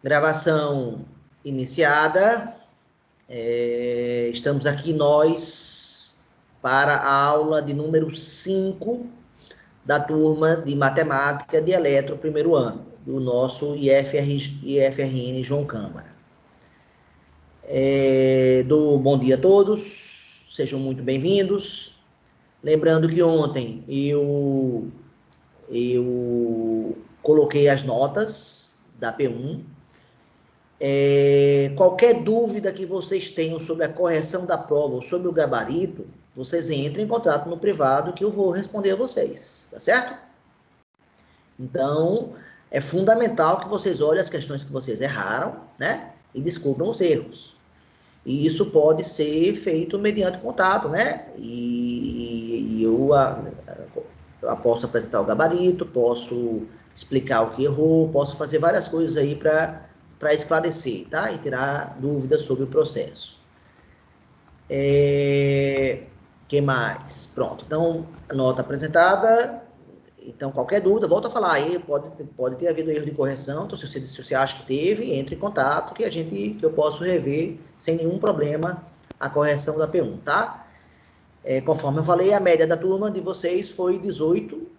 Gravação iniciada. Estamos aqui nós para a aula de número 5 da turma de Matemática de Eletro, primeiro ano, do nosso IFRN João Câmara. Dou bom dia a todos, sejam muito bem-vindos. Lembrando que ontem eu coloquei as notas da P1. Qualquer dúvida que vocês tenham sobre a correção da prova ou sobre o gabarito, vocês entrem em contato no privado que eu vou responder a vocês, tá certo? Então, é fundamental que vocês olhem as questões que vocês erraram, né? E descubram os erros. E isso pode ser feito mediante contato, né? E eu posso apresentar o gabarito, posso explicar o que errou, posso fazer várias coisas aí para esclarecer, tá? E tirar dúvidas sobre o processo. Que mais? Pronto. Então, nota apresentada. Então, qualquer dúvida, volta a falar aí, pode ter havido erro de correção. Então, se você acha que teve, entre em contato que eu posso rever sem nenhum problema a correção da P1, tá? Conforme eu falei, a média da turma de vocês foi 18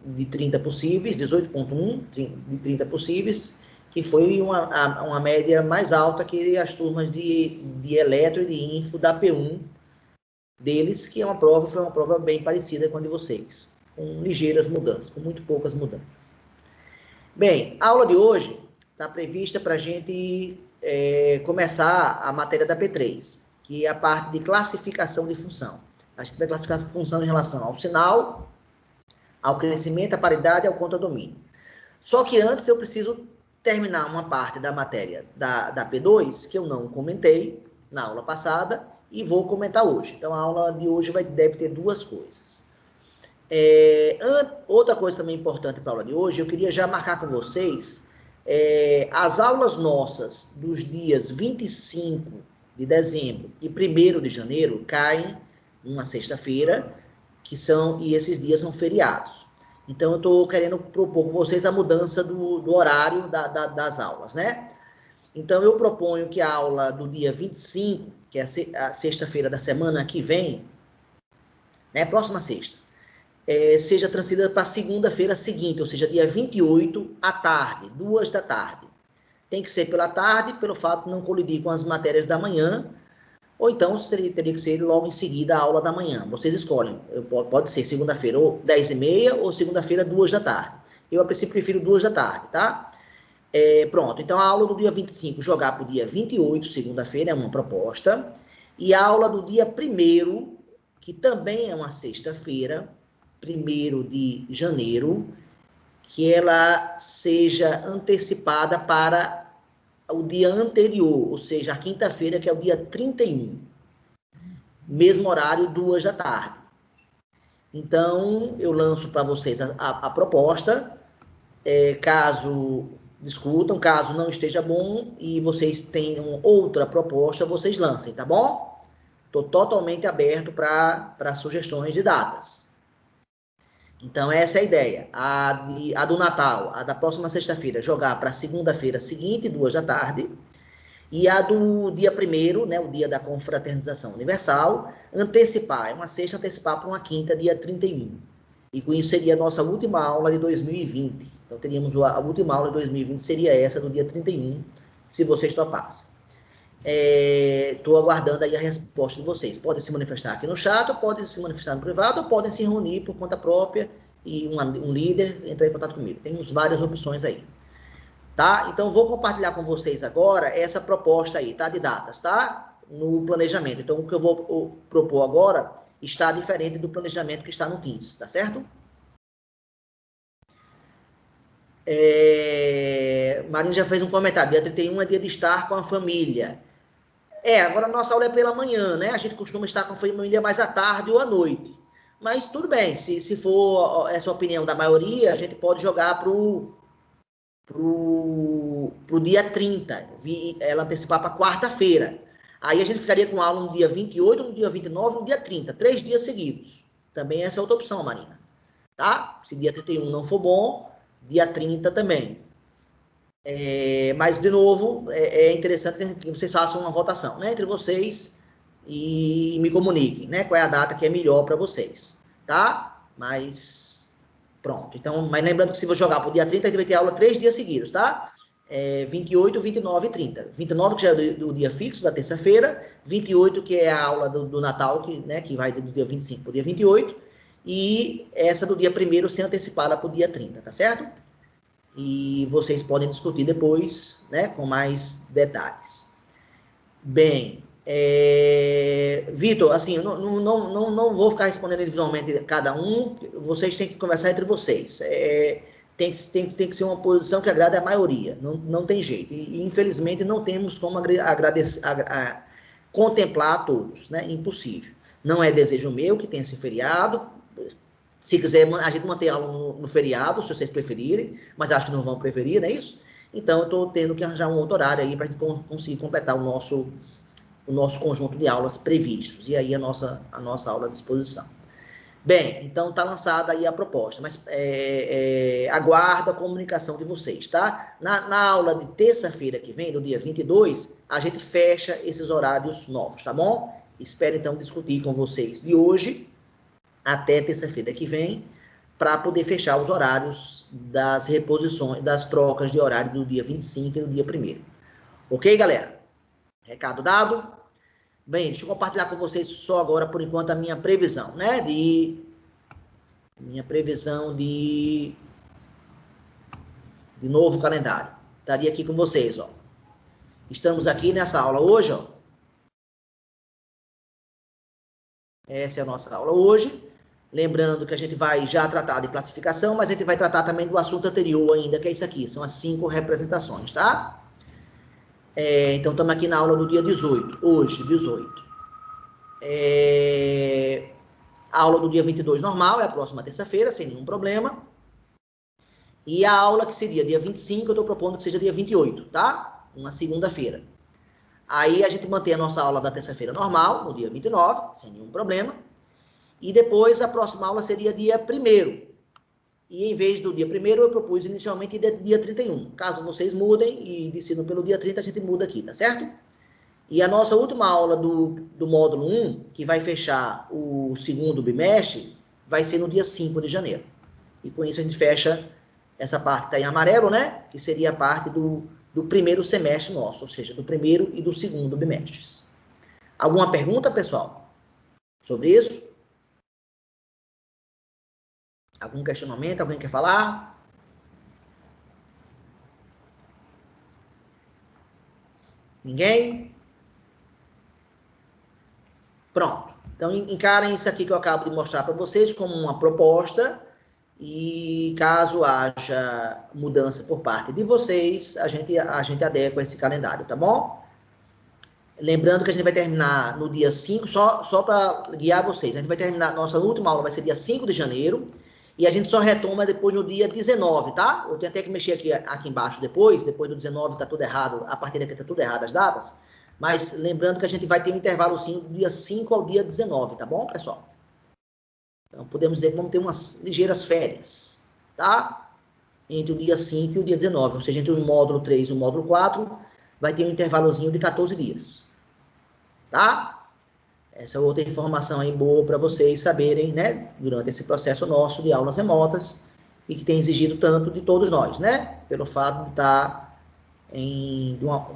de 30 possíveis, 18,1 de 30 possíveis, que foi uma média mais alta que as turmas de eletro e de info da P1 deles, que foi uma prova bem parecida com a de vocês, com ligeiras mudanças, com muito poucas mudanças. Bem, a aula de hoje está prevista para a gente começar a matéria da P3, que é a parte de classificação de função. A gente vai classificar a função em relação ao sinal, ao crescimento, à paridade e ao contra-domínio. Só que antes eu preciso terminar uma parte da matéria da P2, que eu não comentei na aula passada, e vou comentar hoje. Então, a aula de hoje deve ter duas coisas. Outra coisa também importante para a aula de hoje, eu queria já marcar com vocês as aulas nossas dos dias 25 de dezembro e 1º de janeiro caem numa sexta-feira, e esses dias são feriados. Então, eu estou querendo propor com vocês a mudança do horário das aulas, né? Então, eu proponho que a aula do dia 25, que é a sexta-feira da semana que vem, né, próxima sexta, seja transferida para a segunda-feira seguinte, ou seja, dia 28, à tarde, 2 da tarde. Tem que ser pela tarde, pelo fato de não colidir com as matérias da manhã, ou então teria que ser logo em seguida a aula da manhã. Vocês escolhem. Pode ser segunda-feira ou 10h30 ou segunda-feira 2 da tarde. Eu, a princípio, prefiro 2 da tarde, tá? Pronto. Então, a aula do dia 25 jogar para o dia 28, segunda-feira, é uma proposta. E a aula do dia 1º, que também é uma sexta-feira, 1º de janeiro, que ela seja antecipada para o dia anterior, ou seja, a quinta-feira, que é o dia 31. Mesmo horário, 2 da tarde. Então, eu lanço para vocês a proposta, caso discutam, caso não esteja bom e vocês tenham outra proposta, vocês lancem, tá bom? Estou totalmente aberto para sugestões de datas. Então, essa é a ideia. A do Natal, a da próxima sexta-feira, jogar para a segunda-feira seguinte, 2 da tarde. E a do dia 1º, né, o dia da confraternização universal, antecipar. É uma sexta, antecipar para uma quinta, dia 31. E com isso seria a nossa última aula de 2020. Então, teríamos a última aula de 2020, seria essa do dia 31, se vocês topassem. Estou aguardando aí a resposta de vocês. Podem se manifestar aqui no chat, ou podem se manifestar no privado, ou podem se reunir por conta própria e um líder entrar em contato comigo. Temos várias opções aí. Tá? Então, vou compartilhar com vocês agora essa proposta aí, tá? De datas, tá? No planejamento. Então, o que eu vou propor agora está diferente do planejamento que está no Teams, tá certo? Marina já fez um comentário. Dia 31 é dia de estar com a família. Agora a nossa aula é pela manhã, né? A gente costuma estar com a família mais à tarde ou à noite. Mas tudo bem, se for essa a opinião da maioria, a gente pode jogar pro dia 30, ela antecipar para quarta-feira. Aí a gente ficaria com aula no dia 28, no dia 29, no dia 30, 3 dias seguidos. Também essa é outra opção, Marina. Tá? Se dia 31 não for bom, dia 30 também. Mas, de novo, é interessante que vocês façam uma votação, né, entre vocês e me comuniquem, né, qual é a data que é melhor para vocês, tá? Mas, pronto. Então, mas lembrando que se for jogar para o dia 30, a gente vai ter aula 3 dias seguidos, tá? 28, 29 e 30. 29, que já é do dia fixo, da terça-feira. 28, que é a aula do Natal, que vai do dia 25 para o dia 28. E essa do dia 1º, sendo antecipada para o dia 30, tá certo? E vocês podem discutir depois, né, com mais detalhes. Bem, Vitor, assim, eu não vou ficar respondendo individualmente cada um, vocês têm que conversar entre vocês. Tem que ser uma posição que agrade a maioria, não tem jeito. E, infelizmente, não temos como contemplar a todos, né? Impossível. Não é desejo meu que tenha esse feriado. Se quiser, a gente manter aula no feriado, se vocês preferirem, mas acho que não vão preferir, não é isso? Então, eu estou tendo que arranjar um outro horário aí para a gente conseguir completar o nosso conjunto de aulas previstos, e aí a nossa aula à disposição. Bem, então está lançada aí a proposta, mas aguardo a comunicação de vocês, tá? Na aula de terça-feira que vem, do dia 22, a gente fecha esses horários novos, tá bom? Espero, então, discutir com vocês de hoje até terça-feira que vem, para poder fechar os horários das reposições, das trocas de horário do dia 25 e do dia 1º. Ok, galera? Recado dado? Bem, deixa eu compartilhar com vocês só agora, por enquanto, a minha previsão, né? Minha previsão de novo calendário. Estaria aqui com vocês, ó. Estamos aqui nessa aula hoje, ó. Essa é a nossa aula hoje. Lembrando que a gente vai já tratar de classificação, mas a gente vai tratar também do assunto anterior ainda, que é isso aqui. São as 5 representações, tá? Então, estamos aqui na aula do dia 18. Hoje, 18. A aula do dia 22 normal, é a próxima terça-feira, sem nenhum problema. E a aula que seria dia 25, eu estou propondo que seja dia 28, tá? Uma segunda-feira. Aí a gente mantém a nossa aula da terça-feira normal, no dia 29, sem nenhum problema. E depois a próxima aula seria dia 1º. E em vez do dia 1º, eu propus inicialmente dia 31. Caso vocês mudem e decidam pelo dia 30, a gente muda aqui, tá certo? E a nossa última aula do módulo 1, que vai fechar o segundo bimestre, vai ser no dia 5 de janeiro. E com isso a gente fecha essa parte que está em amarelo, né? Que seria a parte do primeiro semestre nosso, ou seja, do primeiro e do segundo bimestres. Alguma pergunta, pessoal, sobre isso? Algum questionamento? Alguém quer falar? Ninguém? Pronto. Então, encarem isso aqui que eu acabo de mostrar para vocês como uma proposta, e caso haja mudança por parte de vocês, a gente adequa esse calendário, tá bom? Lembrando que a gente vai terminar no dia 5, só para guiar vocês, a gente vai terminar, nossa última aula vai ser dia 5 de janeiro, e a gente só retoma depois no dia 19, tá? Eu tenho até que mexer aqui embaixo depois do 19 tá tudo errado, a partir daqui tá tudo errado as datas, mas lembrando que a gente vai ter um intervalo sim do dia 5 ao dia 19, tá bom, pessoal? Então, podemos dizer que vamos ter umas ligeiras férias, tá? Entre o dia 5 e o dia 19, ou seja, entre o módulo 3 e o módulo 4, vai ter um intervalozinho de 14 dias, tá? Essa é outra informação aí boa para vocês saberem, né, durante esse processo nosso de aulas remotas, e que tem exigido tanto de todos nós, né, pelo fato de estar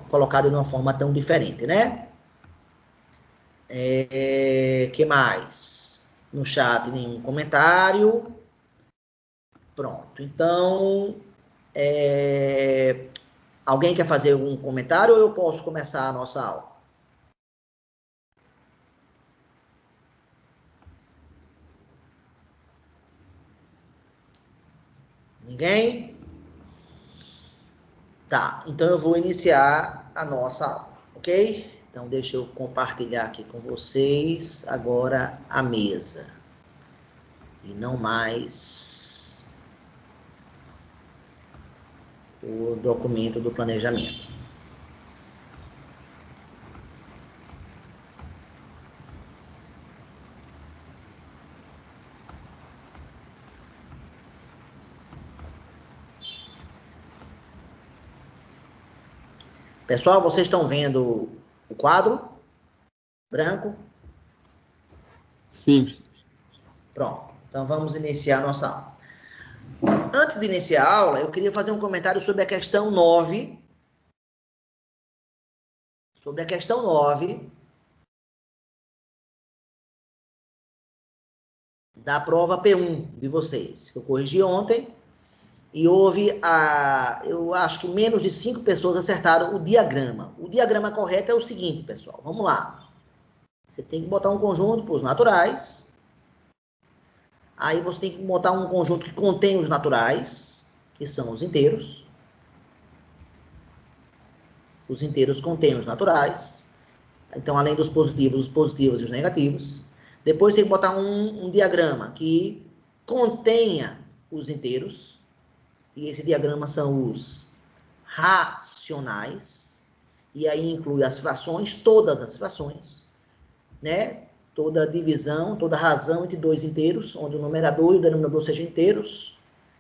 colocado de uma forma tão diferente, né? Que mais? No chat, nenhum comentário. Pronto, então, alguém quer fazer algum comentário ou eu posso começar a nossa aula? Ninguém? Tá, então eu vou iniciar a nossa aula, ok? Então, deixa eu compartilhar aqui com vocês agora a mesa. E não mais o documento do planejamento. Pessoal, vocês estão vendo o quadro branco? Sim. Pronto. Então vamos iniciar a nossa aula. Antes de iniciar a aula, eu queria fazer um comentário sobre a questão 9. Sobre a questão 9 da prova P1 de vocês, que eu corrigi ontem. E houve, eu acho que menos de 5 pessoas acertaram o diagrama. O diagrama correto é o seguinte, pessoal. Vamos lá. Você tem que botar um conjunto para os naturais. Aí você tem que botar um conjunto que contém os naturais, que são os inteiros. Os inteiros contêm os naturais. Então, além dos positivos, os positivos e os negativos. Depois tem que botar um diagrama que contenha os inteiros. E esse diagrama são os racionais. E aí inclui as frações, todas as frações, né? Toda divisão, toda razão entre dois inteiros, onde o numerador e o denominador sejam inteiros,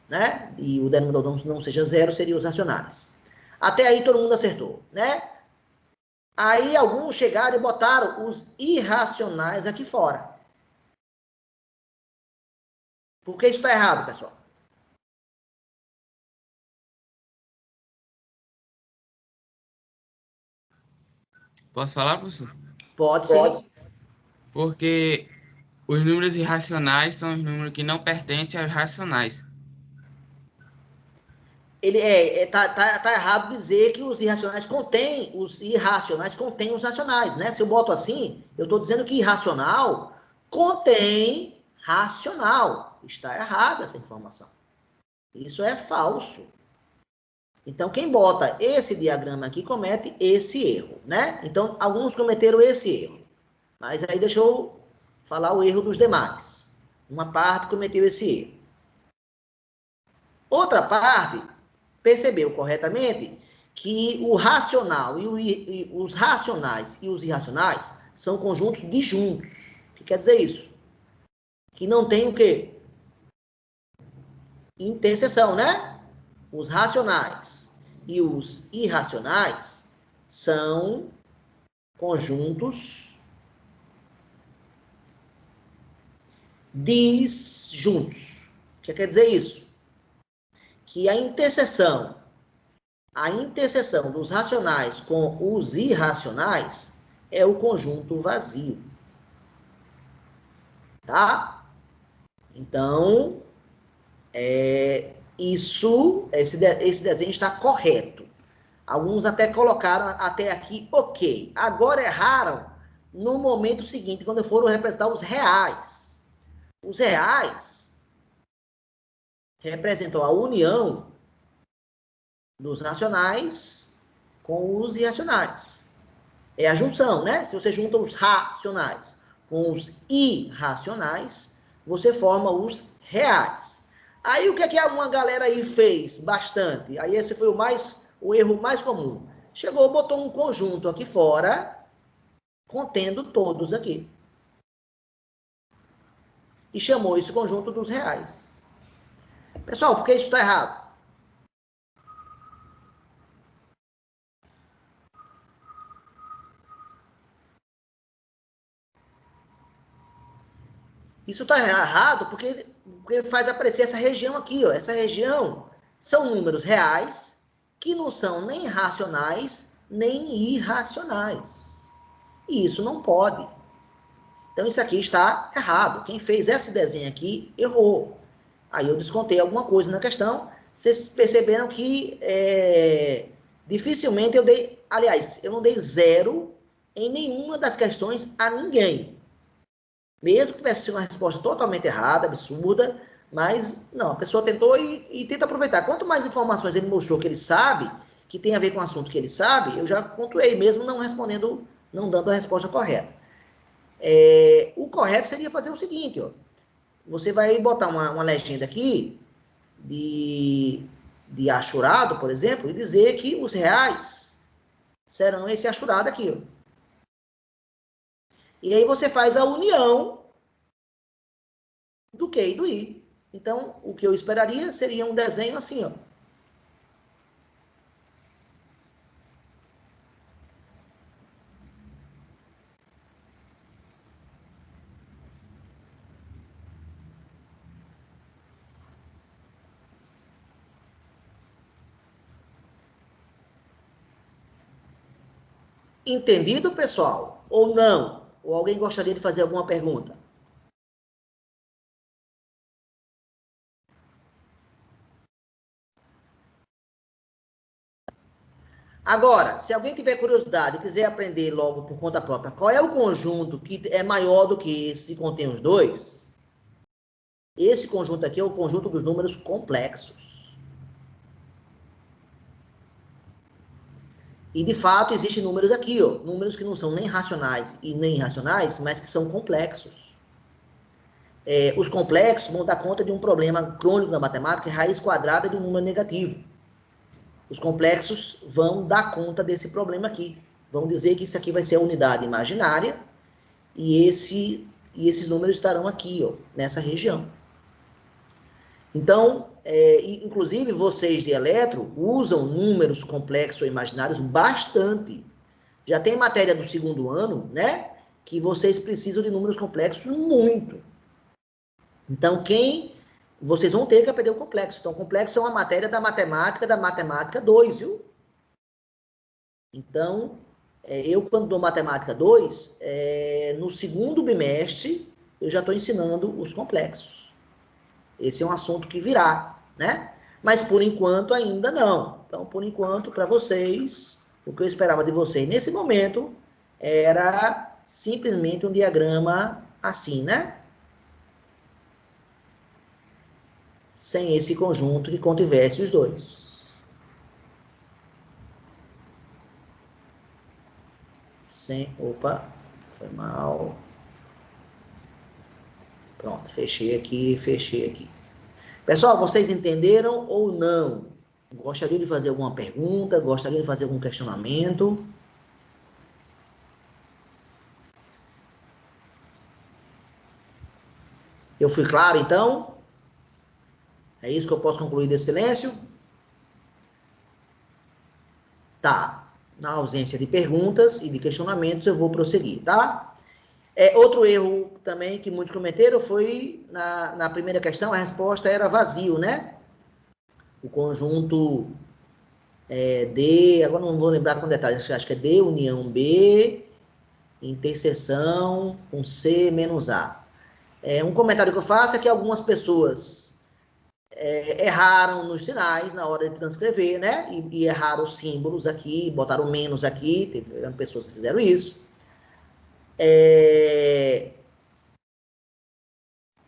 né? E o denominador não seja zero, seriam os racionais. Até aí todo mundo acertou, né? Aí alguns chegaram e botaram os irracionais aqui fora. Por que isso está errado, pessoal? Posso falar, professor? Pode sim. Porque os números irracionais são os números que não pertencem aos racionais. Ele tá errado dizer que os irracionais contêm os racionais, né? Se eu boto assim, eu estou dizendo que irracional contém racional. Está errada essa informação. Isso é falso. Então, quem bota esse diagrama aqui comete esse erro, né? Então, alguns cometeram esse erro. Mas aí deixa eu falar o erro dos demais. Uma parte cometeu esse erro. Outra parte percebeu corretamente que o racional e os racionais e os irracionais são conjuntos disjuntos. O que quer dizer isso? Que não tem o quê? Interseção, né? Os racionais e os irracionais são conjuntos disjuntos. O que quer dizer isso? Que a interseção dos racionais com os irracionais é o conjunto vazio. Tá? Então, esse desenho está correto. Alguns até colocaram até aqui, ok. Agora erraram no momento seguinte, quando foram representar os reais. Os reais representam a união dos racionais com os irracionais. É a junção, né? Se você junta os racionais com os irracionais, você forma os reais. Aí o que é que uma galera aí fez bastante? Aí esse foi o erro mais comum. Chegou, botou um conjunto aqui fora, contendo todos aqui. E chamou esse conjunto dos reais. Pessoal, por que isso está errado? Isso está errado porque faz aparecer essa região aqui, ó. Essa região são números reais que não são nem racionais nem irracionais. E isso não pode. Então isso aqui está errado. Quem fez esse desenho aqui errou. Aí eu descontei alguma coisa na questão. Vocês perceberam que dificilmente eu dei... Aliás, eu não dei zero em nenhuma das questões a ninguém. Mesmo que tivesse sido uma resposta totalmente errada, absurda, mas não, a pessoa tentou e tenta aproveitar. Quanto mais informações ele mostrou que ele sabe, que tem a ver com o assunto que ele sabe, eu já pontuei mesmo não respondendo, não dando a resposta correta. O correto seria fazer o seguinte, ó. Você vai botar uma legenda aqui de achurado, por exemplo, e dizer que os reais serão esse achurado aqui, ó. E aí você faz a união do Q e do I. Então, o que eu esperaria seria um desenho assim, ó. entendido, pessoal? Ou não? Ou alguém gostaria de fazer alguma pergunta? Agora, se alguém tiver curiosidade e quiser aprender logo por conta própria, qual é o conjunto que é maior do que esse e contém os dois? Esse conjunto aqui é o conjunto dos números complexos. E, de fato, existem números aqui, ó, números que não são nem racionais e nem irracionais, mas que são complexos. Os complexos vão dar conta de um problema crônico da matemática, que é raiz quadrada de um número negativo. Os complexos vão dar conta desse problema aqui. Vão dizer que isso aqui vai ser a unidade imaginária e esses números estarão aqui, ó, nessa região. Então, inclusive, vocês de eletro usam números complexos ou imaginários bastante. Já tem matéria do segundo ano, né? Que vocês precisam de números complexos muito. Então, vocês vão ter que aprender o complexo. Então, o complexo é uma matéria da matemática 2, viu? Então, eu quando dou matemática 2, no segundo bimestre, eu já estou ensinando os complexos. Esse é um assunto que virá, né? Mas, por enquanto, ainda não. Então, por enquanto, para vocês, o que eu esperava de vocês nesse momento era simplesmente um diagrama assim, né? Sem esse conjunto que contivesse os dois. Opa, foi mal. Pronto, fechei aqui. Pessoal, vocês entenderam ou não? Gostaria de fazer alguma pergunta? Gostaria de fazer algum questionamento? Eu fui claro, então? É isso que eu posso concluir desse silêncio? Tá. Na ausência de perguntas e de questionamentos, eu vou prosseguir, tá? Outro erro também que muitos cometeram foi, na primeira questão, a resposta era vazio, né? O conjunto D, agora não vou lembrar com detalhes, acho que é D união B, interseção com C menos A. Um comentário que eu faço é que algumas pessoas erraram nos sinais na hora de transcrever, né? E erraram os símbolos aqui, botaram menos aqui, teve pessoas que fizeram isso.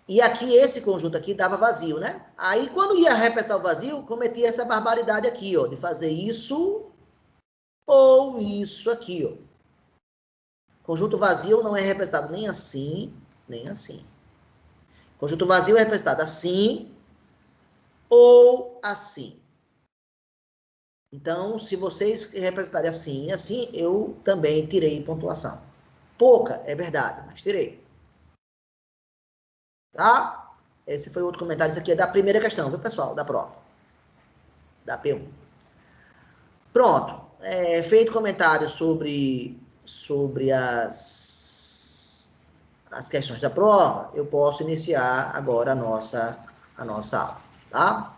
E aqui, esse conjunto aqui dava vazio, né? Aí, quando ia representar o vazio, cometia essa barbaridade aqui, ó, de fazer isso ou isso aqui, ó. Conjunto vazio não é representado nem assim, nem assim. Conjunto vazio é representado assim ou assim. Então, se vocês representarem assim e assim, eu também tirei pontuação. Pouca, é verdade, mas tirei. Tá? Esse foi outro comentário. Isso aqui é da primeira questão, viu, pessoal? Da prova. Da P1. Pronto. Feito comentário sobre as questões da prova, eu posso iniciar agora a nossa aula, tá?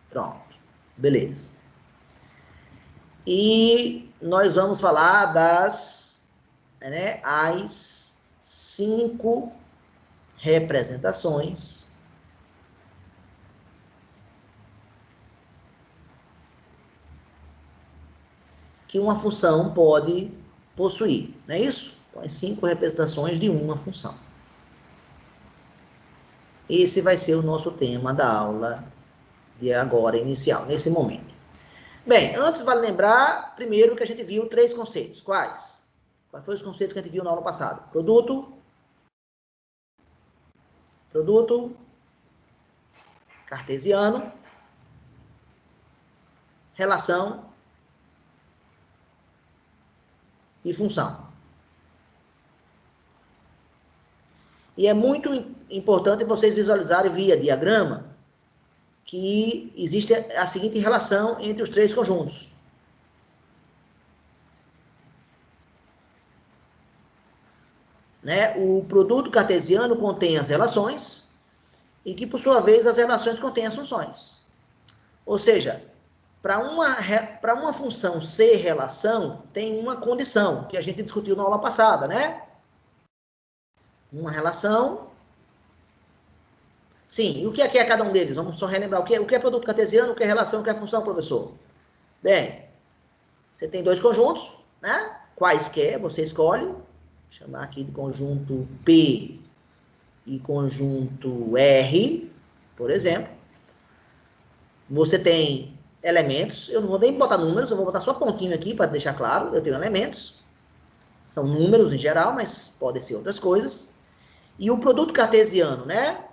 Pronto. Beleza. E nós vamos falar as 5 representações que uma função pode possuir, não é isso? Então, as 5 representações de uma função. Esse vai ser o nosso tema da aula de agora, inicial, nesse momento. Bem, antes vale lembrar, primeiro, que a gente viu 3 conceitos. Quais? Quais foram os conceitos que a gente viu na aula passada? Produto cartesiano, relação e função. E é muito importante vocês visualizarem via diagrama que existe a seguinte relação entre os 3 conjuntos. Né? O produto cartesiano contém as relações e que, por sua vez, as relações contêm as funções. Ou seja, Para uma função ser relação, tem uma condição, que a gente discutiu na aula passada, né? Uma relação. Sim, e o que é cada um deles? Vamos só relembrar. O que é produto cartesiano, o que é relação, o que é função, professor? Bem, você tem dois conjuntos, né? Quaisquer, você escolhe. Vou chamar aqui de conjunto P e conjunto R, por exemplo. Você tem elementos, eu não vou nem botar números, eu vou botar só pontinho aqui para deixar claro, eu tenho elementos, são números em geral, mas podem ser outras coisas. E o produto cartesiano, né?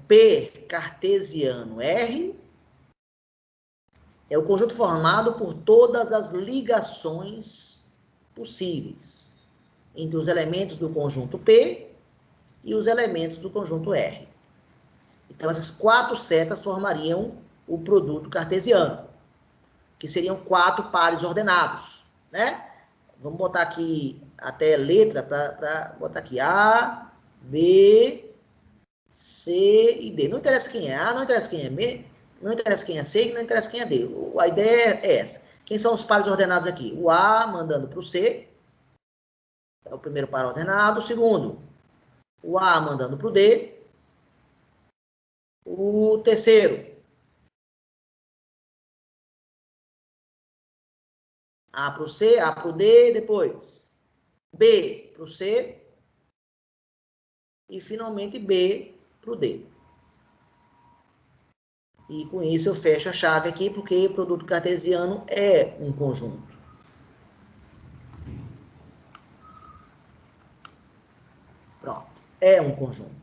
P cartesiano R é o conjunto formado por todas as ligações possíveis entre os elementos do conjunto P e os elementos do conjunto R. Então, essas quatro setas formariam o produto cartesiano, que seriam quatro pares ordenados, né? Vamos botar aqui até letra para botar aqui A, B, C e D. Não interessa quem é A, não interessa quem é B, não interessa quem é C, não interessa quem é D. A ideia é essa. Quem são os pares ordenados aqui? O A mandando para o C, é o primeiro par ordenado. O segundo, o A mandando para o D. O terceiro, A para o C, A para o D, depois B para o C e finalmente B para o D. E com isso eu fecho a chave aqui, porque produto cartesiano é um conjunto. Pronto, é um conjunto.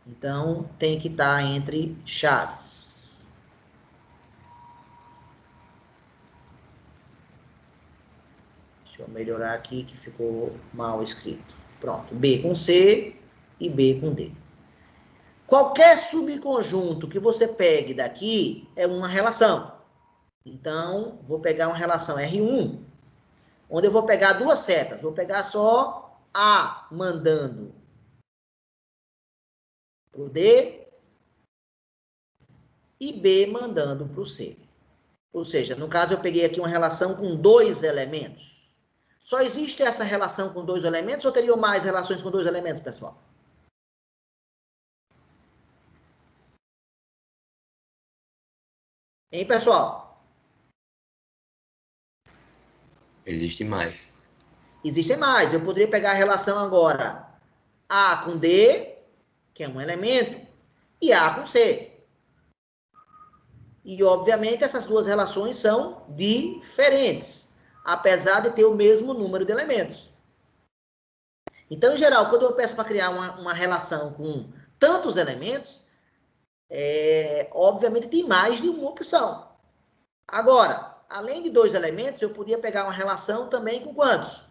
Então, tem que estar entre chaves. Deixa eu melhorar aqui, que ficou mal escrito. Pronto, B com C e B com D. Qualquer subconjunto que você pegue daqui é uma relação. Então, vou pegar uma relação R1, onde eu vou pegar duas setas. Vou pegar só A mandando para o D e B mandando para o C. Ou seja, no caso eu peguei aqui uma relação com dois elementos. Só existe essa relação com dois elementos ou teriam mais relações com dois elementos, pessoal? Hein, pessoal? Existe mais. Existem mais. Eu poderia pegar a relação agora A com D, que é um elemento, e A com C. E, obviamente, essas duas relações são diferentes, apesar de ter o mesmo número de elementos. Então, em geral, quando eu peço para criar uma relação com tantos elementos, obviamente tem mais de uma opção. Agora, além de dois elementos, eu podia pegar uma relação também com quantos?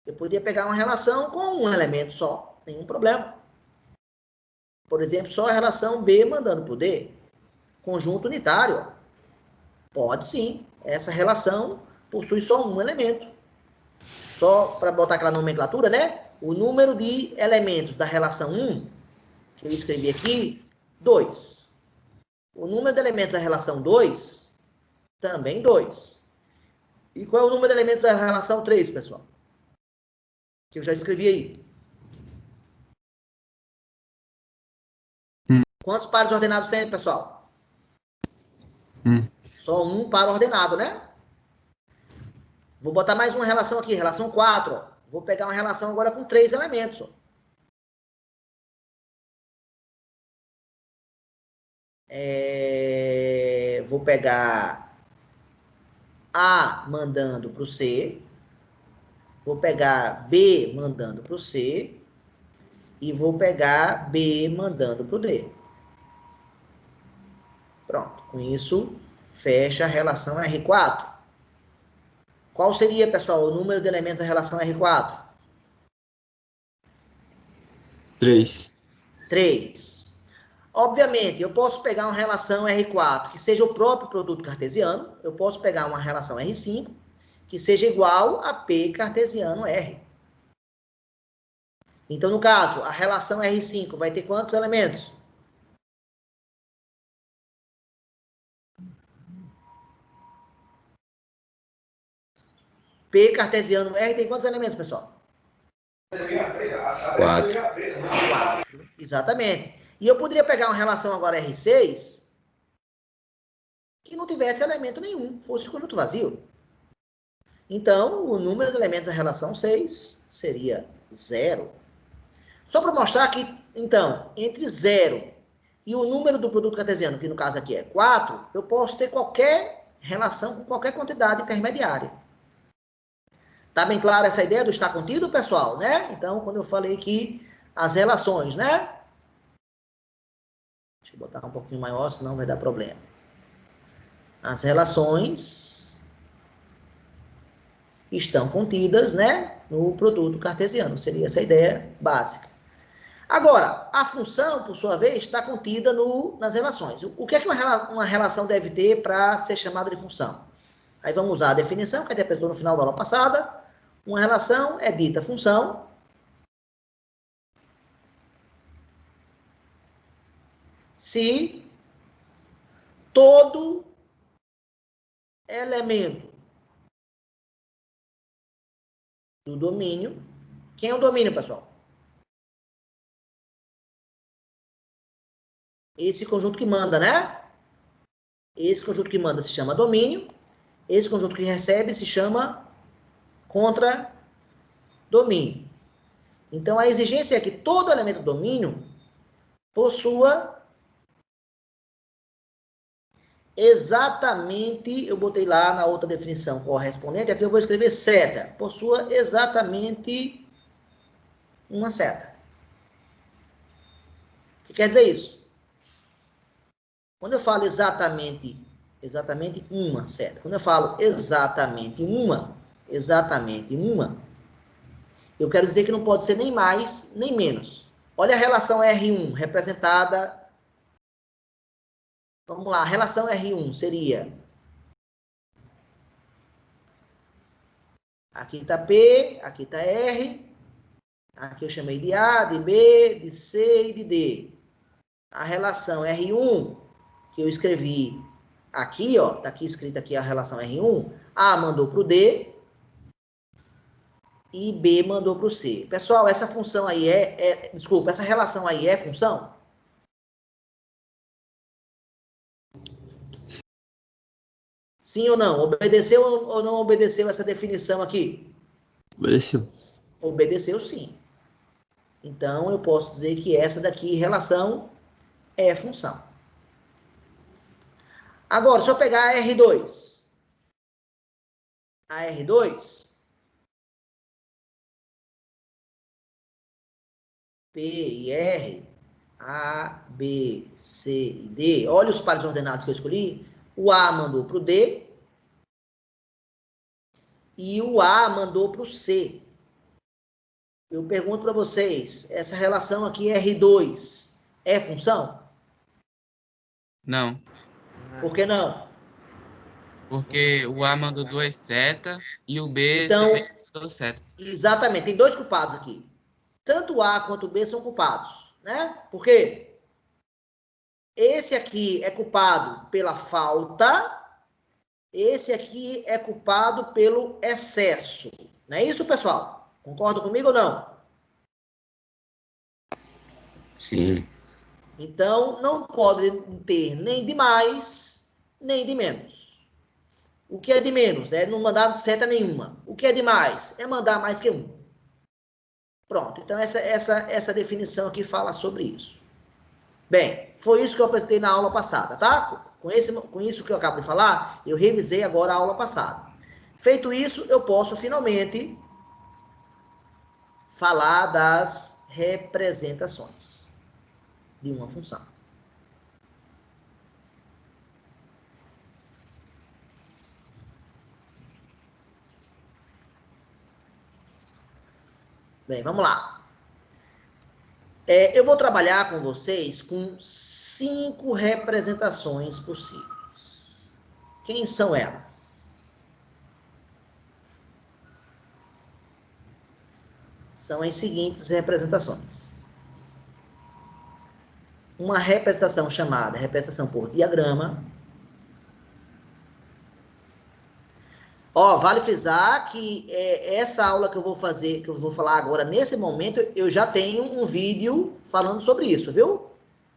Eu podia pegar uma relação com um elemento só, nenhum problema. Por exemplo, só a relação B mandando para o D. Conjunto unitário. Pode sim. Essa relação possui só um elemento. Só para botar aquela nomenclatura, né? O número de elementos da relação 1, que eu escrevi aqui, 2. O número de elementos da relação 2, também 2. E qual é o número de elementos da relação 3, pessoal? Que eu já escrevi aí. Quantos pares ordenados tem, pessoal? Só um par ordenado, né? Vou botar mais uma relação aqui, relação 4. Ó. Vou pegar uma relação agora com 3 elementos. Ó. Vou pegar A mandando para o C. Vou pegar B mandando para o C. E vou pegar B mandando para o D. Pronto. Com isso, fecha a relação R4. Qual seria, pessoal, o número de elementos da relação R4? 3. 3. Obviamente, eu posso pegar uma relação R4 que seja o próprio produto cartesiano. Eu posso pegar uma relação R5 que seja igual a P cartesiano R. Então, no caso, a relação R5 vai ter quantos elementos? P cartesiano R tem quantos elementos, pessoal? 4. 4. Exatamente. E eu poderia pegar uma relação agora R6 que não tivesse elemento nenhum, fosse conjunto vazio. Então, o número de elementos da relação 6 seria 0. Só para mostrar que, então, entre 0 e o número do produto cartesiano, que no caso aqui é 4, eu posso ter qualquer relação com qualquer quantidade intermediária. Tá bem clara essa ideia do estar contido, pessoal, né? Então, quando eu falei que as relações, né? Deixa eu botar um pouquinho maior, senão vai dar problema. As relações estão contidas, né, no produto cartesiano. Seria essa a ideia básica. Agora, a função, por sua vez, está contida nas relações. O que é que uma relação deve ter para ser chamada de função? Aí vamos usar a definição que a gente apresentou no final da aula passada. Uma relação é dita função se todo elemento do domínio... Quem é o domínio, pessoal? Esse conjunto que manda, né? Esse conjunto que manda se chama domínio. Esse conjunto que recebe se chama contradomínio. Então, a exigência é que todo elemento do domínio possua exatamente, eu botei lá na outra definição correspondente, aqui eu vou escrever seta, possua exatamente uma seta. O que quer dizer isso? Quando eu falo exatamente uma seta, quando eu falo exatamente uma, eu quero dizer que não pode ser nem mais, nem menos. Olha a relação R1 representada. Vamos lá, a relação R1 seria... Aqui está P, aqui está R. Aqui eu chamei de A, de B, de C e de D. A relação R1, que eu escrevi aqui, ó, está aqui escrita aqui a relação R1. A mandou para o D e B mandou para o C. Pessoal, essa função aí desculpa, essa relação aí é função? Sim ou não? Obedeceu ou não obedeceu essa definição aqui? Obedeceu. Obedeceu sim. Então, eu posso dizer que essa daqui, relação, é função. Agora, se eu pegar a R2. A R2... P e R, A, B, C e D. Olha os pares ordenados que eu escolhi. O A mandou para o D e o A mandou para o C. Eu pergunto para vocês, essa relação aqui R2 é função? Não, Por que não? porque o A mandou 2 setas e o B Então, também mandou seta. exatamente, tem dois culpados aqui. Tanto o A quanto o B são culpados, né? Por quê? Esse aqui é culpado pela falta, esse aqui é culpado pelo excesso. Não é isso, pessoal? Concordam comigo ou não? Sim. Então, não pode ter nem de mais, nem de menos. O que é de menos? É não mandar seta nenhuma. O que é de mais? É mandar mais que um. Pronto. Então, essa definição aqui fala sobre isso. Bem, foi isso que eu apresentei na aula passada, tá? Com isso que eu acabo de falar, eu revisei agora a aula passada. Feito isso, eu posso finalmente falar das representações de uma função. Bem, vamos lá. Eu vou trabalhar com vocês com 5 representações possíveis. Quem são elas? São as seguintes representações. Uma representação chamada representação por diagrama. Ó, vale frisar que essa aula que eu vou fazer, que eu vou falar agora, nesse momento, eu já tenho um vídeo falando sobre isso, viu?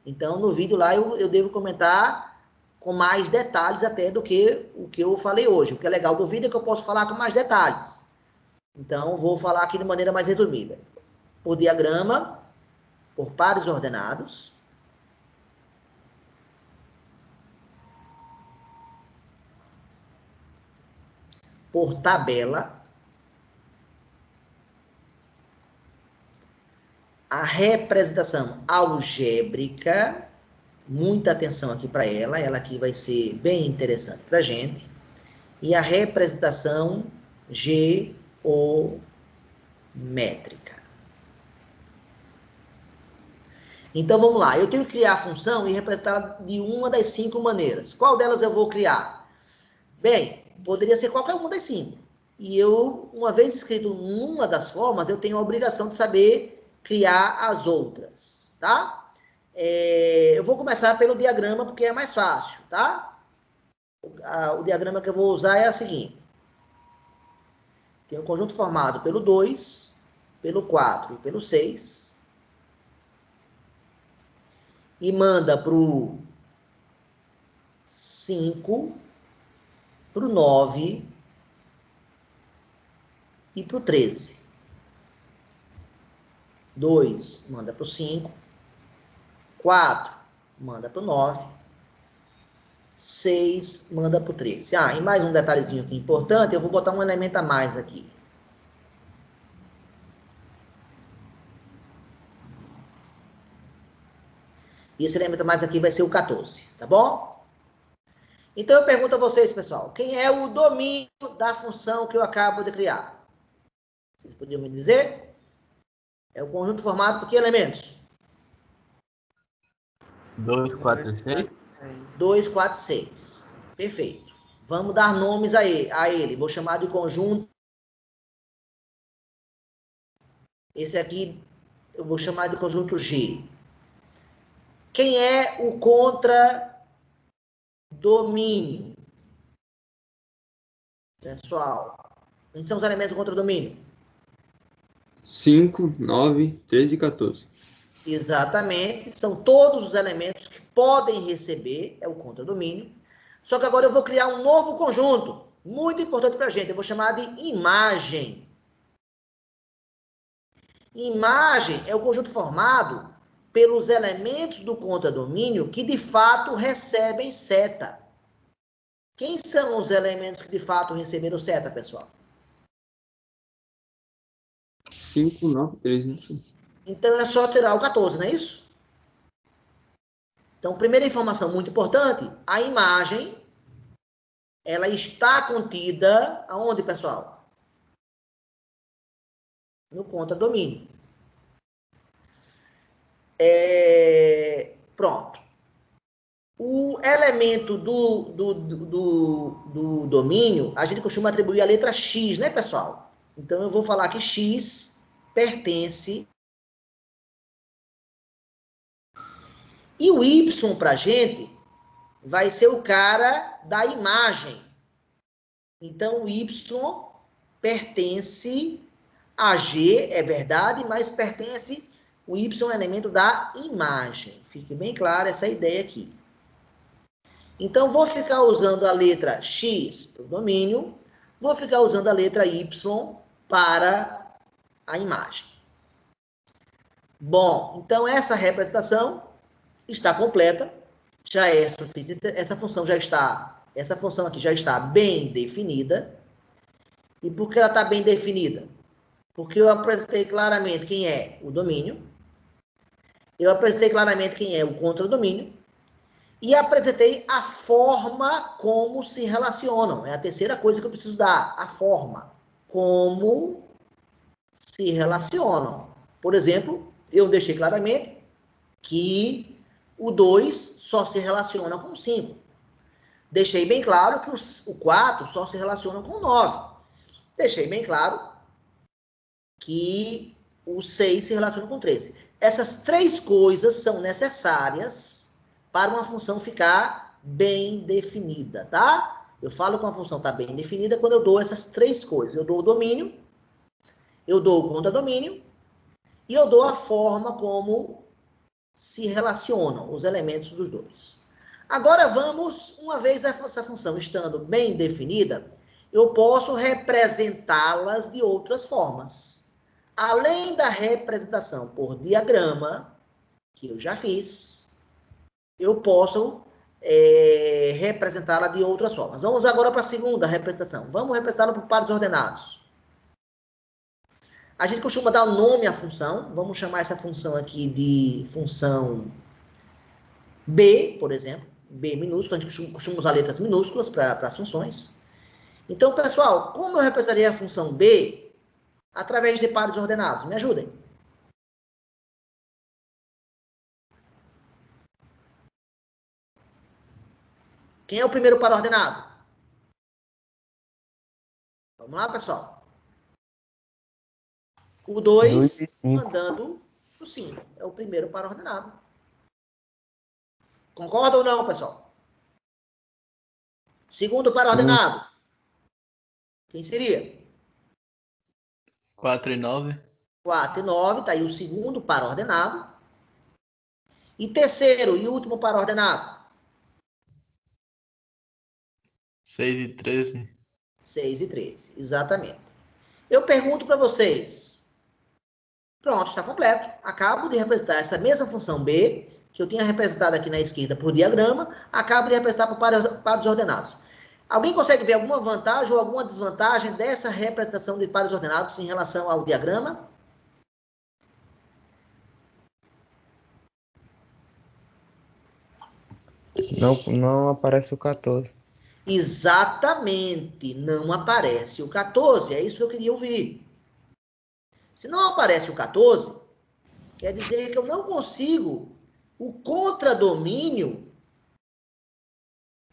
Então, no vídeo lá, eu devo comentar com mais detalhes até do que o que eu falei hoje. O que é legal do vídeo é que eu posso falar com mais detalhes. Então, vou falar aqui de maneira mais resumida. Por diagrama, por pares ordenados, por tabela, a representação algébrica, muita atenção aqui para ela aqui vai ser bem interessante para a gente, e a representação geométrica. Então, vamos lá. Eu tenho que criar a função e representá-la de uma das 5 maneiras. Qual delas eu vou criar? Bem, poderia ser qualquer uma das 5. E eu, uma vez escrito numa das formas, eu tenho a obrigação de saber criar as outras, tá? Eu vou começar pelo diagrama, porque é mais fácil, tá? O diagrama que eu vou usar é o seguinte. Tem um conjunto formado pelo 2, pelo 4 e pelo 6. E manda para o 5, para o 9 e para o 13. 2 manda para o 5, 4 manda para o 9, 6 manda para o 13. Ah, e mais um detalhezinho aqui importante, eu vou botar um elemento a mais aqui. E esse elemento a mais aqui vai ser o 14, tá bom? Então eu pergunto a vocês, pessoal, quem é o domínio da função que eu acabo de criar? Vocês podiam me dizer? É o conjunto formado por que elementos? 2, 4, 6. 2, 4, 6. Perfeito. Vamos dar nomes a ele. Vou chamar de conjunto. Esse aqui eu vou chamar de conjunto G. Quem é o contradomínio? Pessoal, quem são os elementos do contradomínio? 5, 9, 13 e 14. Exatamente, são todos os elementos que podem receber, é o contradomínio. Só que agora eu vou criar um novo conjunto, muito importante para a gente, eu vou chamar de imagem. Imagem é o conjunto formado pelos elementos do contradomínio que de fato recebem seta. Quem são os elementos que de fato receberam seta, pessoal? 5, 9, 13 e 15. Então é só tirar o 14, não é isso? Então, primeira informação muito importante, a imagem, ela está contida aonde, pessoal? No contradomínio. Pronto. O elemento do domínio, a gente costuma atribuir a letra X, né, pessoal? Então, eu vou falar que X pertence. E o Y, para a gente, vai ser o cara da imagem. Então, o Y pertence a G, é verdade, mas pertence, o Y é um elemento da imagem. Fique bem clara essa ideia aqui. Então, vou ficar usando a letra X para o domínio, vou ficar usando a letra Y para a imagem. Bom, então essa representação está completa, já é suficiente, essa função aqui já está bem definida. E por que ela está bem definida? Porque eu apresentei claramente quem é o domínio, eu apresentei claramente quem é o contradomínio, e apresentei a forma como se relacionam. É a terceira coisa que eu preciso dar, a forma. Como se relacionam. Por exemplo, eu deixei claramente que o 2 só se relaciona com o 5. Deixei bem claro que o 4 só se relaciona com o 9. Deixei bem claro que o 6 se relaciona com o 13. Essas três coisas são necessárias para uma função ficar bem definida, tá? Eu falo que uma função está bem definida quando eu dou essas três coisas. Eu dou o domínio, eu dou o contradomínio e eu dou a forma como se relacionam os elementos dos dois. Agora vamos, uma vez essa função estando bem definida, eu posso representá-las de outras formas. Além da representação por diagrama, que eu já fiz, eu posso representá-la de outras formas. Vamos agora para a segunda representação. Vamos representá-la por pares ordenados. A gente costuma dar o nome à função. Vamos chamar essa função aqui de função B, por exemplo. B minúsculo. A gente costuma usar letras minúsculas para as funções. Então, pessoal, como eu representaria a função B através de pares ordenados? Me ajudem. Quem é o primeiro par ordenado? Vamos lá, pessoal. O 2 mandando o 5. É o primeiro par ordenado. Concorda ou não, pessoal? Segundo par ordenado. Quem seria? 4 e 9. 4 e 9, está aí o segundo par ordenado. E terceiro e último par ordenado? 6 e 13. 6 e 13, exatamente. Eu pergunto para vocês. Pronto, está completo. Acabo de representar essa mesma função B, que eu tinha representado aqui na esquerda por diagrama, acabo de representar por pares ordenados. Alguém consegue ver alguma vantagem ou alguma desvantagem dessa representação de pares ordenados em relação ao diagrama? Não aparece o 14. Exatamente, não aparece o 14, é isso que eu queria ouvir. Se não aparece o 14, quer dizer que eu não consigo, o contradomínio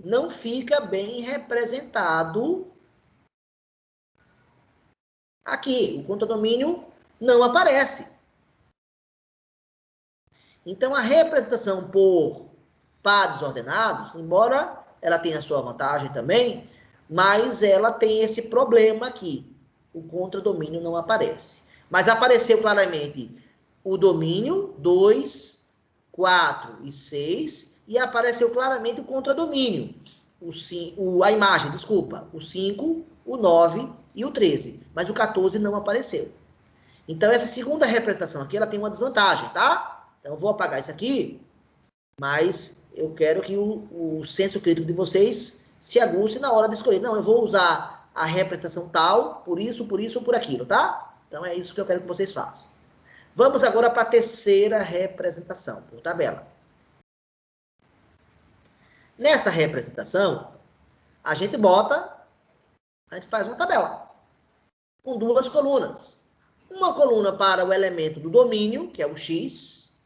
não fica bem representado aqui. O contradomínio não aparece. Então, a representação por pares ordenados, embora ela tenha a sua vantagem também, mas ela tem esse problema aqui. O contradomínio não aparece. Mas apareceu claramente o domínio, 2, 4 e 6, e apareceu claramente o contradomínio, a imagem, desculpa, o 5, o 9 e o 13, mas o 14 não apareceu. Então, essa segunda representação aqui, ela tem uma desvantagem, tá? Então, eu vou apagar isso aqui, mas eu quero que o senso crítico de vocês se aguce na hora de escolher. Não, eu vou usar a representação tal, por isso ou por aquilo, tá? Então, é isso que eu quero que vocês façam. Vamos agora para a terceira representação, por tabela. Nessa representação, a gente faz uma tabela com duas colunas. Uma coluna para o elemento do domínio, que é o x,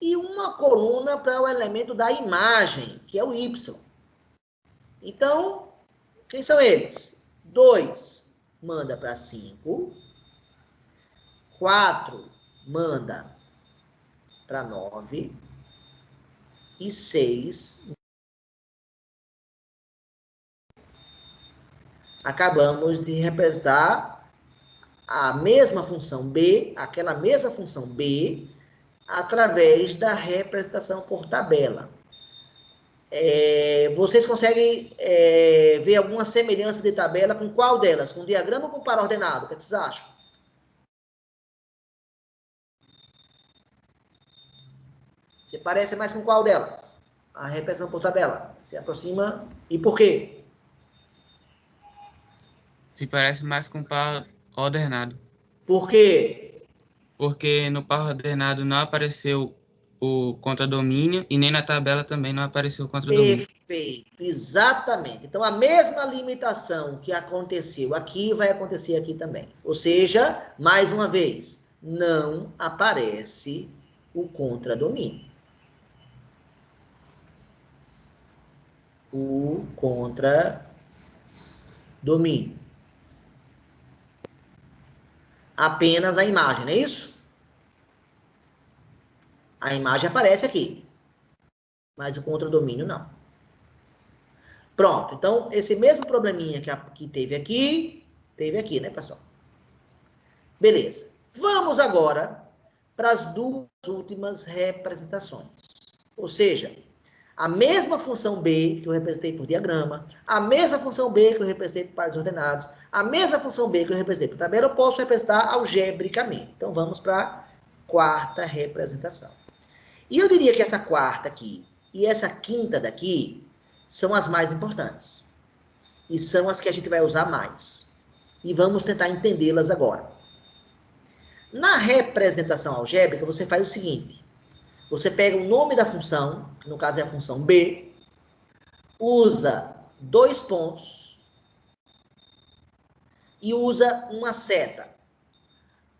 e uma coluna para o elemento da imagem, que é o y. Então, quem são eles? 2 manda para 5, 4 manda para 9 e 6. Acabamos de representar a mesma função B, aquela mesma função B, através da representação por tabela. Vocês conseguem ver alguma semelhança de tabela com qual delas? Com diagrama ou com par ordenado? O que vocês acham? Se parece mais com qual delas? A representação por tabela. Se aproxima. E por quê? Se parece mais com par ordenado. Por quê? Porque no par ordenado não apareceu o contradomínio e nem na tabela também não apareceu o contradomínio. Perfeito, exatamente. Então, a mesma limitação que aconteceu aqui vai acontecer aqui também. Ou seja, mais uma vez, não aparece o contradomínio. O contradomínio. Apenas a imagem, não é isso? A imagem aparece aqui, mas o contradomínio não. Pronto. Então, esse mesmo probleminha que teve aqui, né, pessoal? Beleza. Vamos agora para as duas últimas representações. Ou seja, a mesma função B que eu representei por diagrama, a mesma função B que eu representei por pares ordenados, a mesma função B que eu representei por tabela, eu posso representar algebricamente. Então, vamos para a quarta representação. E eu diria que essa quarta aqui e essa quinta daqui são as mais importantes. E são as que a gente vai usar mais. E vamos tentar entendê-las agora. Na representação algébrica, você faz o seguinte. Você pega o nome da função, que no caso é a função B, usa 2 pontos e usa uma seta.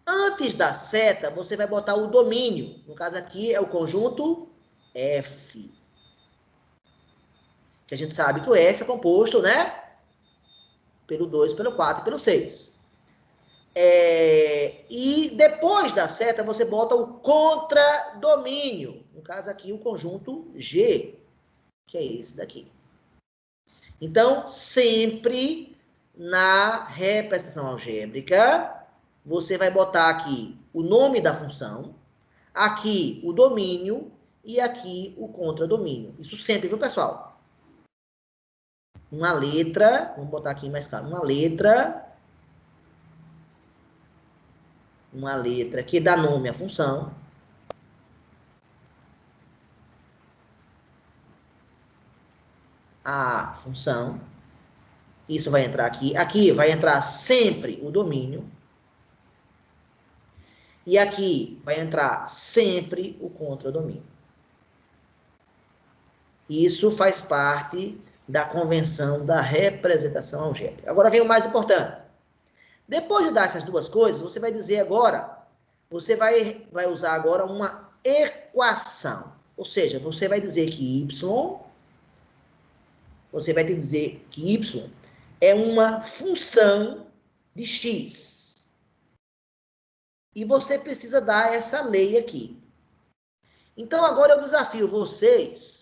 Antes da seta, você vai botar o domínio. No caso aqui é o conjunto F. Que a gente sabe que o F é composto, né? Pelo 2, pelo 4 e pelo 6. E depois da seta, você bota o contradomínio. No caso aqui, o conjunto G, que é esse daqui. Então, sempre na representação algébrica, você vai botar aqui o nome da função, aqui o domínio e aqui o contradomínio. Isso sempre, viu, pessoal? Uma letra, vamos botar aqui mais claro, uma letra que dá nome à função. A função. Isso vai entrar aqui. Aqui vai entrar sempre o domínio. E aqui vai entrar sempre o contradomínio. Isso faz parte da convenção da representação algébrica. Agora vem o mais importante. Depois de dar essas duas coisas, você vai dizer agora, você vai usar agora uma equação. Ou seja, você vai dizer que y é uma função de x. E você precisa dar essa lei aqui. Então, agora eu desafio vocês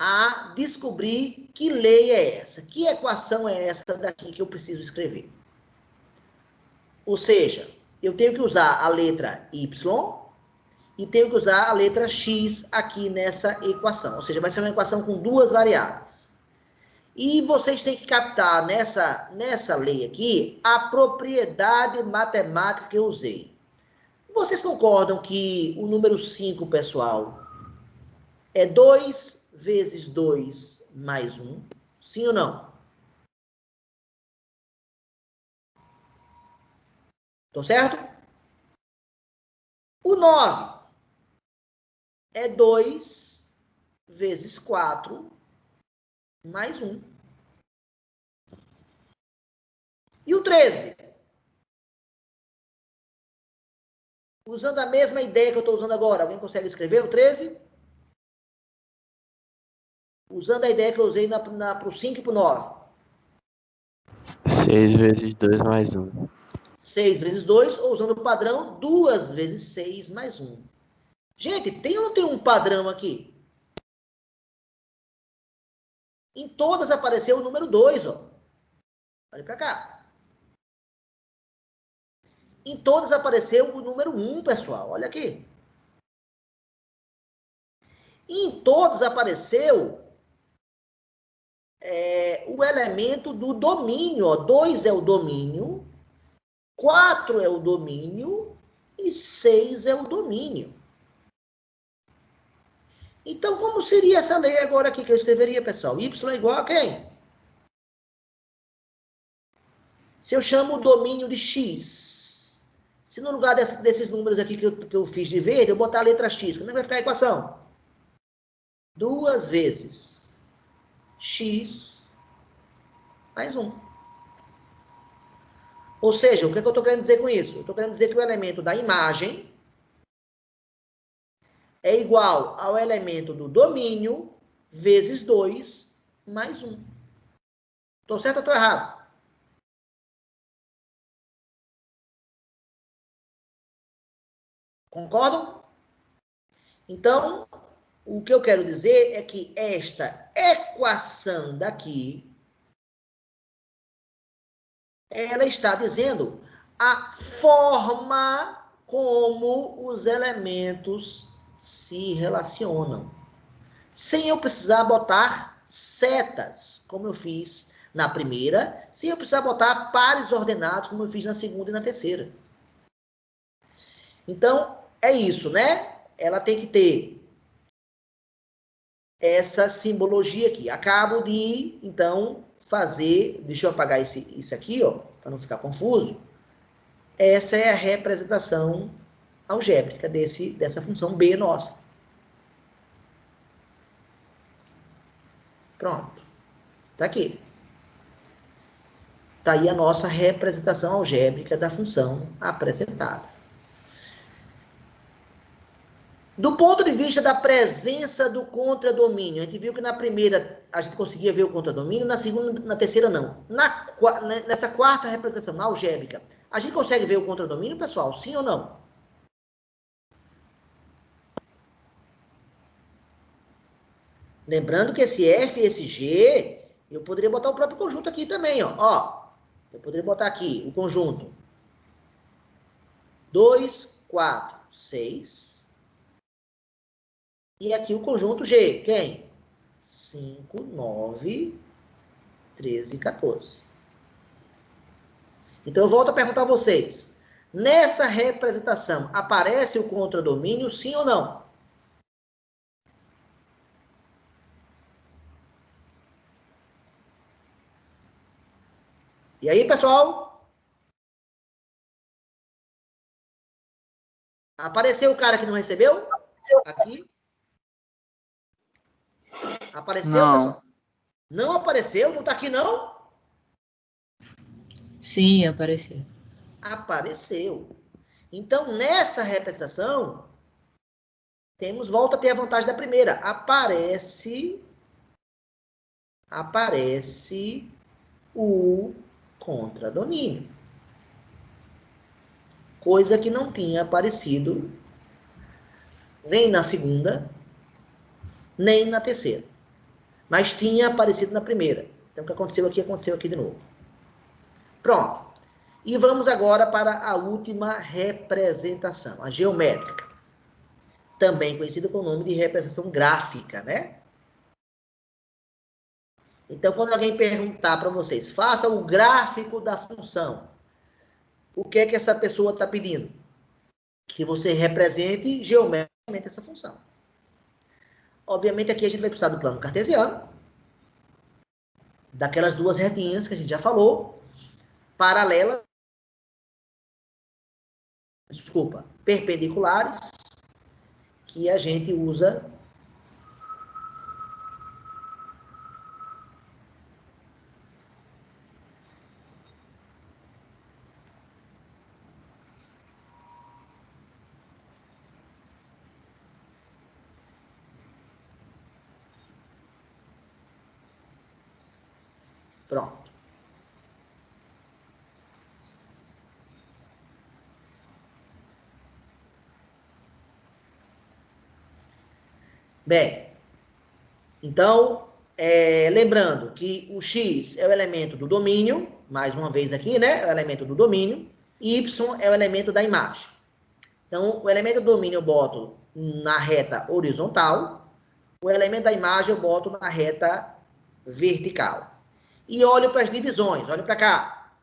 a descobrir que lei é essa, que equação é essa daqui que eu preciso escrever. Ou seja, eu tenho que usar a letra y e tenho que usar a letra x aqui nessa equação. Ou seja, vai ser uma equação com duas variáveis. E vocês têm que captar nessa lei aqui a propriedade matemática que eu usei. Vocês concordam que o número 5, pessoal, é 2 vezes 2 mais 1? Sim ou não? Tô certo? O 9 é 2 vezes 4 mais 1. E o 13? Usando a mesma ideia que eu estou usando agora, alguém consegue escrever o 13? Usando a ideia que eu usei para o 5 e para o 9. 6 vezes 2 mais 1. 6 vezes 2, ou usando o padrão, 2 vezes 6 mais 1. Gente, tem ou não tem um padrão aqui? Em todas apareceu o número 2, ó. Olha para cá. Em todas apareceu o número 1, pessoal. Olha aqui. Em todas apareceu o elemento do domínio. Ó. 2 é o domínio, 4 é o domínio e 6 é o domínio. Então, como seria essa lei agora aqui que eu escreveria, pessoal? Y é igual a quem? Se eu chamo o domínio de x, se no lugar desses números aqui que eu fiz de verde, eu botar a letra x, como é que vai ficar a equação? 2 vezes x mais 1. Ou seja, o que eu estou querendo dizer com isso? Eu estou querendo dizer que o elemento da imagem é igual ao elemento do domínio vezes 2 mais 1. Estou certo ou estou errado? Concordam? Então, o que eu quero dizer é que esta equação daqui, ela está dizendo a forma como os elementos se relacionam, sem eu precisar botar setas, como eu fiz na primeira, sem eu precisar botar pares ordenados, como eu fiz na segunda e na terceira. Então, é isso, né? Ela tem que ter essa simbologia aqui. Acabo de, então, fazer... Deixa eu apagar isso aqui, ó, para não ficar confuso. Essa é a representação algébrica dessa função B nossa. Pronto. Tá aqui. Tá aí a nossa representação algébrica da função apresentada. Do ponto de vista da presença do contradomínio, a gente viu que na primeira a gente conseguia ver o contradomínio, na segunda, na terceira não. Nessa quarta representação algébrica, a gente consegue ver o contradomínio, pessoal? Sim ou não? Lembrando que esse F e esse G, eu poderia botar o próprio conjunto aqui também, ó. Eu poderia botar aqui o conjunto 2, 4, 6. E aqui o conjunto G, quem? 5, 9, 13 e 14. Então eu volto a perguntar a vocês. Nessa representação, aparece o contradomínio, sim ou não? E aí, pessoal? Apareceu o cara que não recebeu? Aqui? Apareceu, Não. pessoal? Não apareceu? Não está aqui, não? Sim, apareceu. Apareceu. Então, nessa representação, volta a ter a vantagem da primeira. Aparece o contradomínio. Coisa que não tinha aparecido nem na segunda, nem na terceira. Mas tinha aparecido na primeira. Então, o que aconteceu aqui de novo. Pronto. E vamos agora para a última representação, a geométrica. Também conhecida com o nome de representação gráfica, né? Então, quando alguém perguntar para vocês, faça o gráfico da função, o que é que essa pessoa está pedindo? Que você represente geometricamente essa função. Obviamente, aqui a gente vai precisar do plano cartesiano, daquelas duas retinhas que a gente já falou, paralelas, perpendiculares, que a gente usa pronto. Bem, então, lembrando que o x é o elemento do domínio, mais uma vez aqui, né? É o elemento do domínio, e y é o elemento da imagem. Então, o elemento do domínio eu boto na reta horizontal, o elemento da imagem eu boto na reta vertical. E olho para as divisões, olho para cá.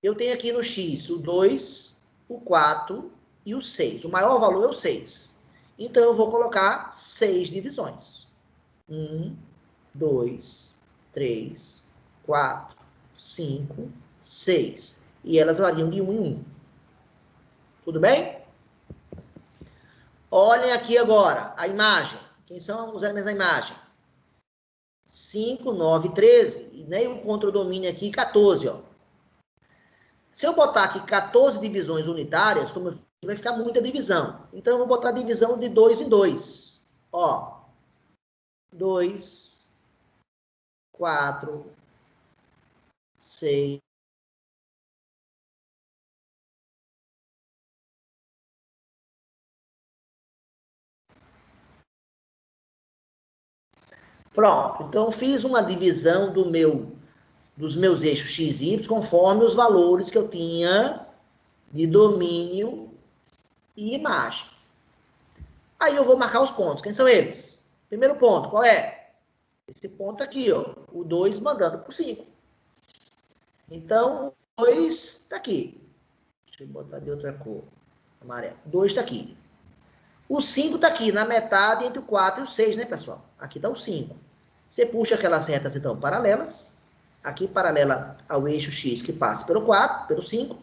Eu tenho aqui no x o 2, o 4 e o 6. O maior valor é o 6. Então, eu vou colocar 6 divisões. 1, 2, 3, 4, 5, 6. E elas variam de 1 em 1. Tudo bem? Olhem aqui agora a imagem. Quem são os elementos da imagem? 5, 9, 13. E nem o contradomínio aqui, 14. Ó. Se eu botar aqui 14 divisões unitárias, como eu fiz, vai ficar muita divisão. Então, eu vou botar divisão de 2 em 2. Ó. 2, 4, 6, Pronto, então fiz uma divisão dos meus eixos x e y conforme os valores que eu tinha de domínio e imagem. Aí eu vou marcar os pontos. Quem são eles? Primeiro ponto, qual é? Esse ponto aqui, ó, o 2 mandando por 5. Então, o 2 está aqui. Deixa eu botar de outra cor. Amarelo. 2 está aqui. O 5 está aqui, na metade entre o 4 e o 6, né, pessoal? Aqui está o 5. Você puxa aquelas retas, então, paralelas. Aqui, paralela ao eixo X, que passa pelo 4, pelo 5.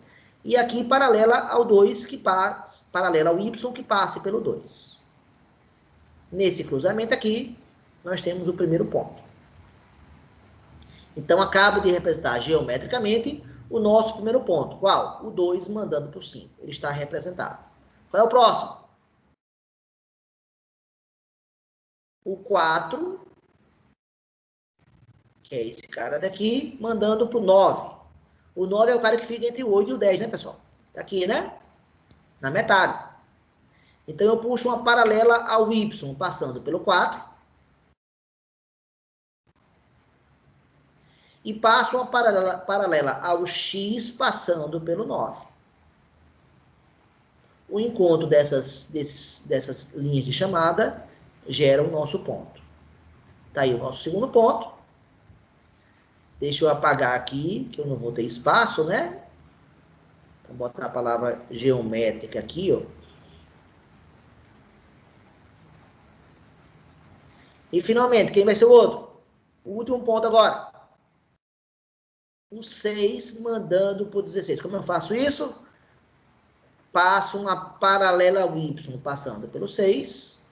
E aqui, paralela ao 2, que passa, paralela ao Y, que passe pelo 2. Nesse cruzamento aqui, nós temos o primeiro ponto. Então, acabo de representar geometricamente o nosso primeiro ponto. Qual? O 2 mandando por 5. Ele está representado. Qual é o próximo? O 4, que é esse cara daqui, mandando para o 9. O 9 é o cara que fica entre o 8 e o 10, né, pessoal? Tá aqui, né? Na metade. Então, eu puxo uma paralela ao Y, passando pelo 4. E passo uma paralela ao X, passando pelo 9. O encontro dessas linhas de chamada gera o nosso ponto. Tá aí o nosso segundo ponto. Deixa eu apagar aqui, que eu não vou ter espaço, né? Então, botar a palavra geométrica aqui, ó. E, finalmente, quem vai ser o outro? O último ponto agora. O 6 mandando para o 16. Como eu faço isso? Passo uma paralela ao Y, passando pelo 6.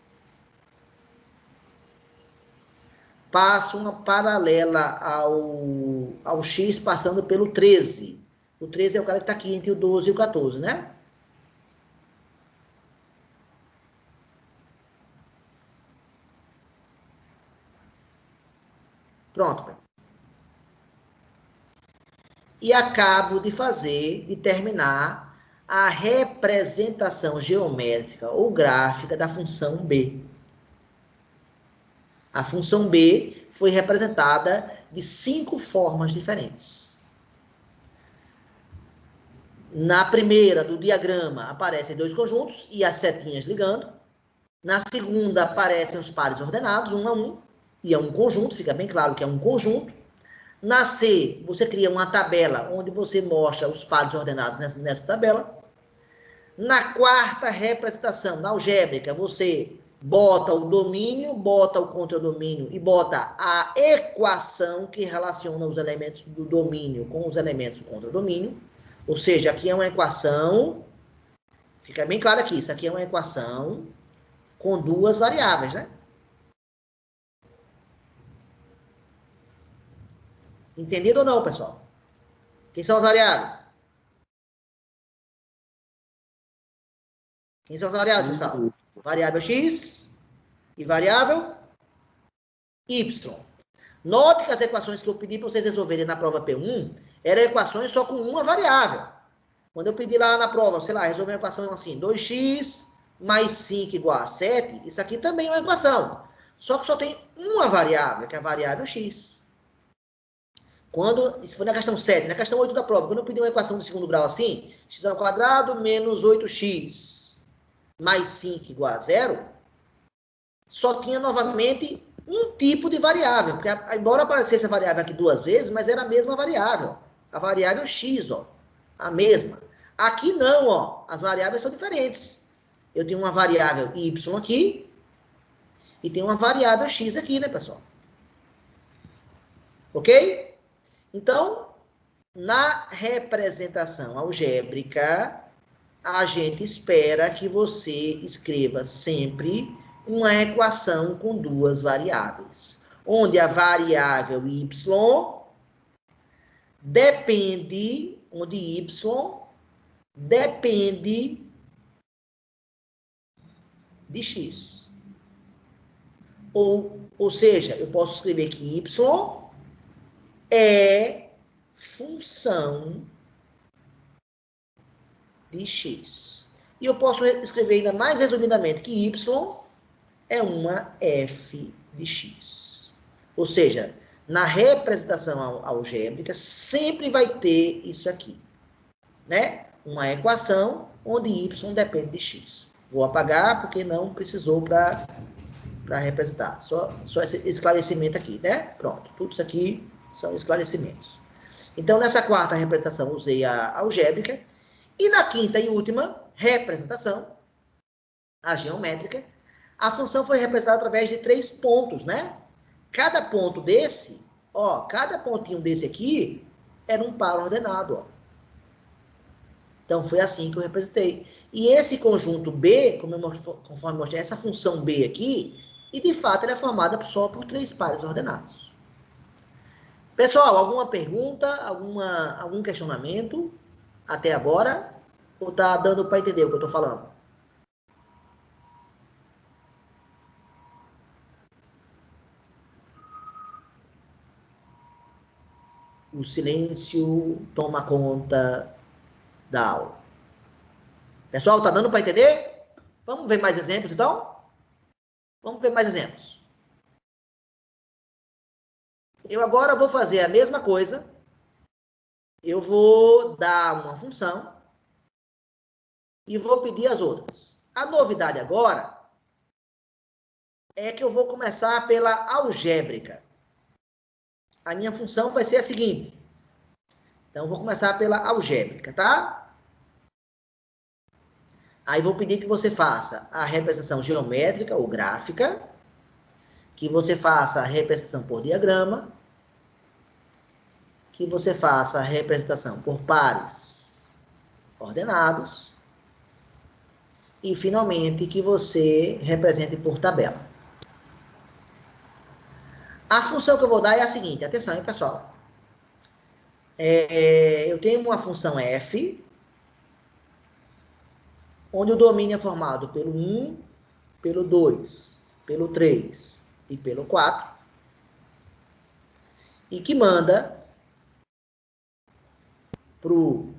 Passo uma paralela ao X, passando pelo 13. O 13 é o cara que está aqui entre o 12 e o 14, né? Pronto. E acabo de terminar a representação geométrica ou gráfica da função B. A função B foi representada de 5 formas diferentes. Na primeira, do diagrama, aparecem 2 conjuntos e as setinhas ligando. Na segunda, aparecem os pares ordenados, 1 a 1, e é um conjunto, fica bem claro que é um conjunto. Na C, você cria uma tabela onde você mostra os pares ordenados nessa tabela. Na quarta representação, na algébrica, você bota o domínio, bota o contradomínio e bota a equação que relaciona os elementos do domínio com os elementos do contradomínio. Ou seja, aqui é uma equação, fica bem claro aqui, isso aqui é uma equação com 2 variáveis, né? Entendido ou não, pessoal? Quem são as variáveis? Quem são as variáveis, pessoal? Variável x e variável y. Note que as equações que eu pedi para vocês resolverem na prova P1 eram equações só com uma variável. Quando eu pedi lá na prova, sei lá, resolver uma equação assim, 2x mais 5 igual a 7, isso aqui também é uma equação. Só que só tem uma variável, que é a variável x. Isso foi na questão 7, na questão 8 da prova, quando eu pedi uma equação de segundo grau assim, x ao quadrado menos 8x mais 5 igual a 0, só tinha novamente um tipo de variável, porque embora aparecesse a variável aqui 2 vezes, mas era a mesma variável, a variável x, ó, a mesma. Aqui não, ó, as variáveis são diferentes. Eu tenho uma variável y aqui e tenho uma variável x aqui, né, pessoal? Ok? Então, na representação algébrica, a gente espera que você escreva sempre uma equação com 2 variáveis, onde a variável y depende, de x. Ou seja, eu posso escrever que y é função de x. E eu posso escrever ainda mais resumidamente que y é uma f de x. Ou seja, na representação algébrica, sempre vai ter isso aqui, né? Uma equação onde y depende de x. Vou apagar porque não precisou para representar. Só esse esclarecimento aqui, né? Pronto, tudo isso aqui são esclarecimentos. Então, nessa quarta representação, usei a algébrica. E na quinta e última representação, a geométrica, a função foi representada através de 3 pontos, né? Cada ponto desse, ó, cada pontinho desse aqui era um par ordenado, ó. Então, foi assim que eu representei. E esse conjunto B, conforme eu mostrei, essa função B aqui, e de fato ela é formada só por 3 pares ordenados. Pessoal, alguma pergunta, algum questionamento até agora? Ou tá dando para entender o que eu estou falando? O silêncio toma conta da aula. Pessoal, tá dando para entender? Vamos ver mais exemplos, então? Vamos ver mais exemplos. Eu agora vou fazer a mesma coisa. Eu vou dar uma função e vou pedir as outras. A novidade agora é que eu vou começar pela algébrica. A minha função vai ser a seguinte. Então, eu vou começar pela algébrica, tá? Aí, vou pedir que você faça a representação geométrica ou gráfica, que você faça a representação por diagrama, que você faça a representação por pares ordenados e, finalmente, que você represente por tabela. A função que eu vou dar é a seguinte, atenção, hein, pessoal. Eu tenho uma função f, onde o domínio é formado pelo 1, pelo 2, pelo 3 e pelo 4, e que manda para o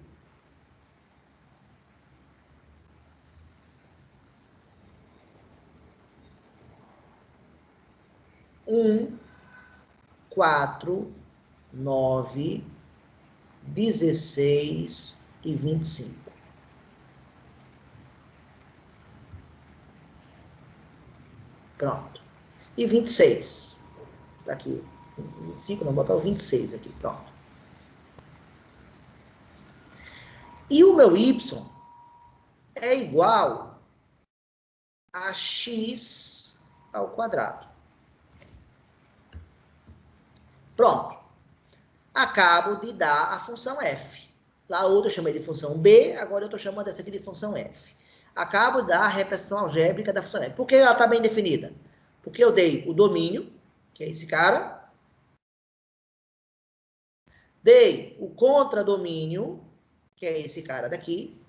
um, 4, 9, 16 e 25. Pronto. E 26. Tá aqui. 25, não, botar o 26 aqui. Pronto. E o meu y é igual a x ao quadrado. Pronto. Acabo de dar a função f. Lá outra eu chamei de função b, agora eu estou chamando essa aqui de função f. Acabo de dar a representação algébrica da função f. Por que ela está bem definida? Porque eu dei o domínio, que é esse cara. Dei o contradomínio, que é esse cara daqui.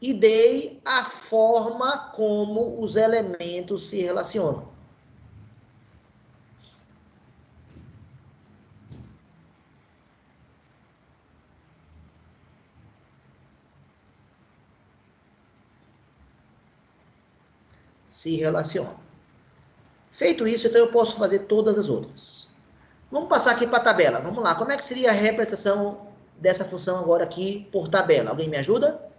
E dei a forma como os elementos se relacionam. Se relacionam. Feito isso, então eu posso fazer todas as outras. Vamos passar aqui para a tabela. Vamos lá. Como é que seria a representação dessa função agora aqui por tabela? Alguém me ajuda?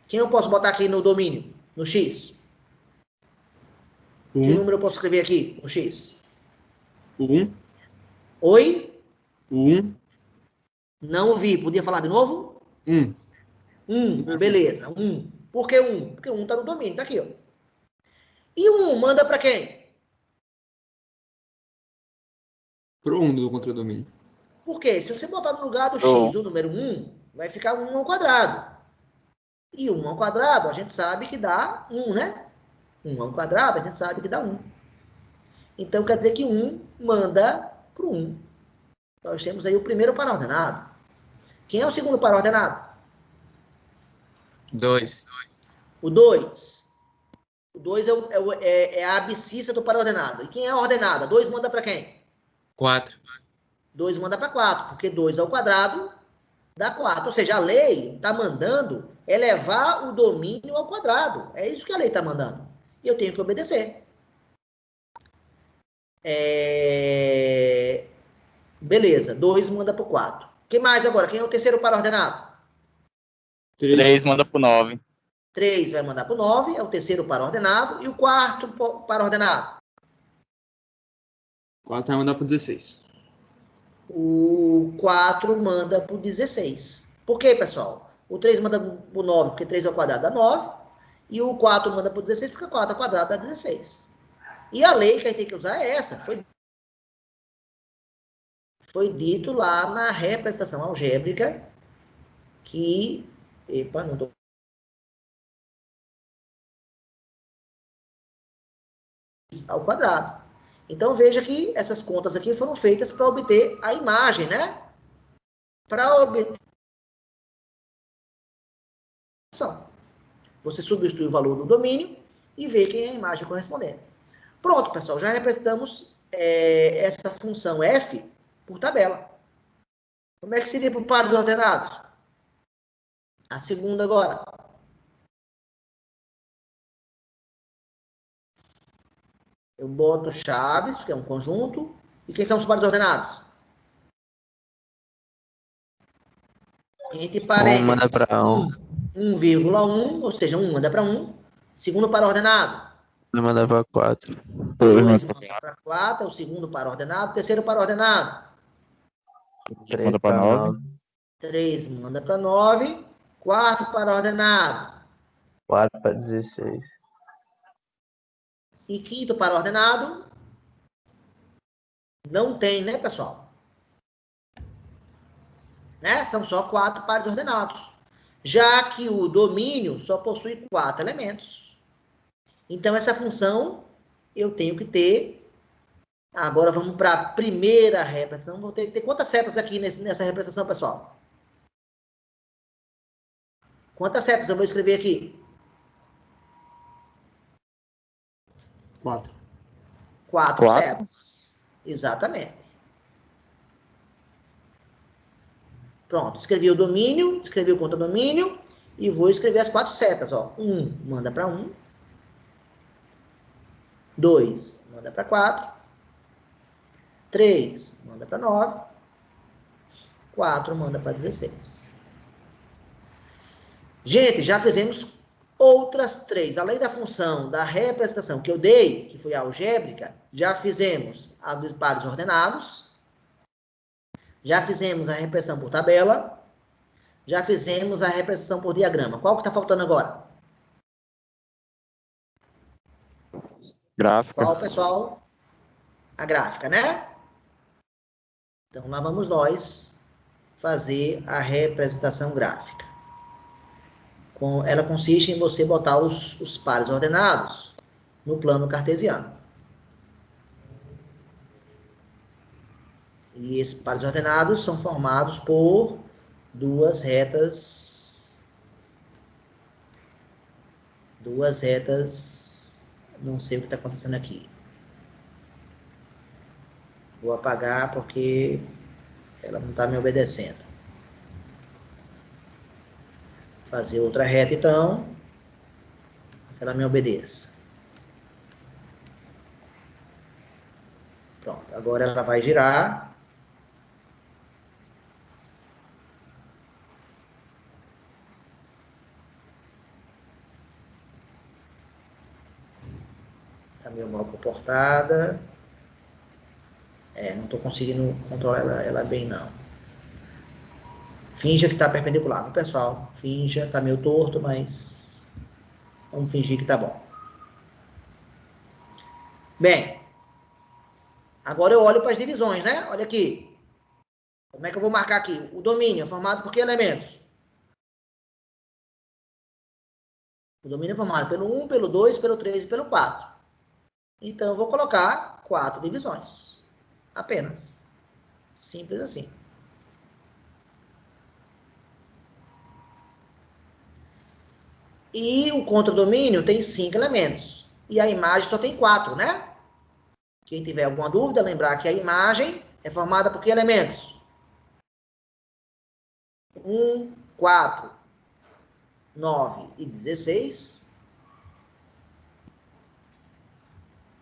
Quem eu posso botar aqui no domínio? No x? Que número eu posso escrever aqui no x? 1. Oi? 1. Não ouvi. Podia falar de novo? 1. 1. Beleza. 1. Por que 1? Porque 1 está no domínio. Está aqui, ó. E o 1 manda para quem? Pro 1 do contradomínio. Por quê? Se você botar no lugar do x o número 1, vai ficar 1 ao quadrado. E 1 ao quadrado, a gente sabe que dá 1, né? 1 ao quadrado, a gente sabe que dá 1. Então, quer dizer que 1 manda para o 1. Nós temos aí o primeiro par ordenado. Quem é o segundo par ordenado? 2. O 2. O 2 é a abscissa do par ordenado. E quem é a ordenada? 2 manda para quem? 4. 2 manda para 4, porque 2 ao quadrado dá 4. Ou seja, a lei está mandando elevar o domínio ao quadrado. É isso que a lei está mandando. E eu tenho que obedecer. Beleza, 2 manda para o 4. O que mais agora? Quem é o terceiro par ordenado? 3 manda pro 9. 3 vai mandar para o 9, é o terceiro par ordenado. E o quarto par ordenado? 4 vai mandar pro 16. O 4 manda para o 16. Por quê, pessoal? O 3 manda para o 9, porque 3 ao quadrado dá 9. E o 4 manda para o 16, porque 4 ao quadrado dá 16. E a lei que a gente tem que usar é essa. Foi dito lá na representação algébrica que... Epa, não estou... ao quadrado. Então, veja que essas contas aqui foram feitas para obter a imagem, né? Para obter... Você substitui o valor do domínio e vê quem é a imagem correspondente. Pronto, pessoal, já representamos essa função f por tabela. Como é que seria para pares ordenados? A segunda agora. Eu boto chaves, que é um conjunto. E quem são os pares ordenados? Entre parênteses. 1 manda para 1. 1,1, ou seja, 1 manda para 1. Segundo par ordenado. 2 manda para 4. 2 2 manda manda para 4, é o segundo par ordenado. Terceiro par ordenado. 3 para 9. 3 manda para 9. Quarto par ordenado. 4 para 16. E quinto par ordenado. Não tem, né, pessoal? Né? São só 4 pares ordenados. Já que o domínio só possui 4 elementos. Então, essa função eu tenho que ter. Agora, vamos para a primeira representação. Vou ter que ter quantas setas aqui nessa representação, pessoal? Quantas setas eu vou escrever aqui? 4. 4 setas. Exatamente. Pronto, escrevi o domínio, escrevi o contradomínio e vou escrever as 4 setas. 1 manda para 1. 2 manda para 4. 3 manda para 9. 4 manda para 16. Gente, já fizemos outras 3. Além da função da representação que eu dei, que foi a algébrica, já fizemos a dos pares ordenados. Já fizemos a representação por tabela. Já fizemos a representação por diagrama. Qual que está faltando agora? Gráfica. Qual, pessoal? A gráfica, né? Então, lá vamos nós fazer a representação gráfica. Ela consiste em você botar os pares ordenados no plano cartesiano. E esses pares ordenados são formados por duas retas, não sei o que está acontecendo aqui. Vou apagar porque ela não está me obedecendo. Fazer outra reta, então, que ela me obedeça. Pronto, agora ela vai girar. Está meio mal comportada. Não estou conseguindo controlar ela bem, não. Finja que está perpendicular, viu, pessoal? Finja, está meio torto, mas vamos fingir que está bom. Bem, agora eu olho para as divisões, né? Olha aqui. Como é que eu vou marcar aqui? O domínio é formado por que elementos? O domínio é formado pelo 1, pelo 2, pelo 3 e pelo 4. Então, eu vou colocar 4 divisões. Apenas. Simples assim. E o contradomínio tem 5 elementos. E a imagem só tem 4, né? Quem tiver alguma dúvida, lembrar que a imagem é formada por que elementos? 1, 4. 9 e 16.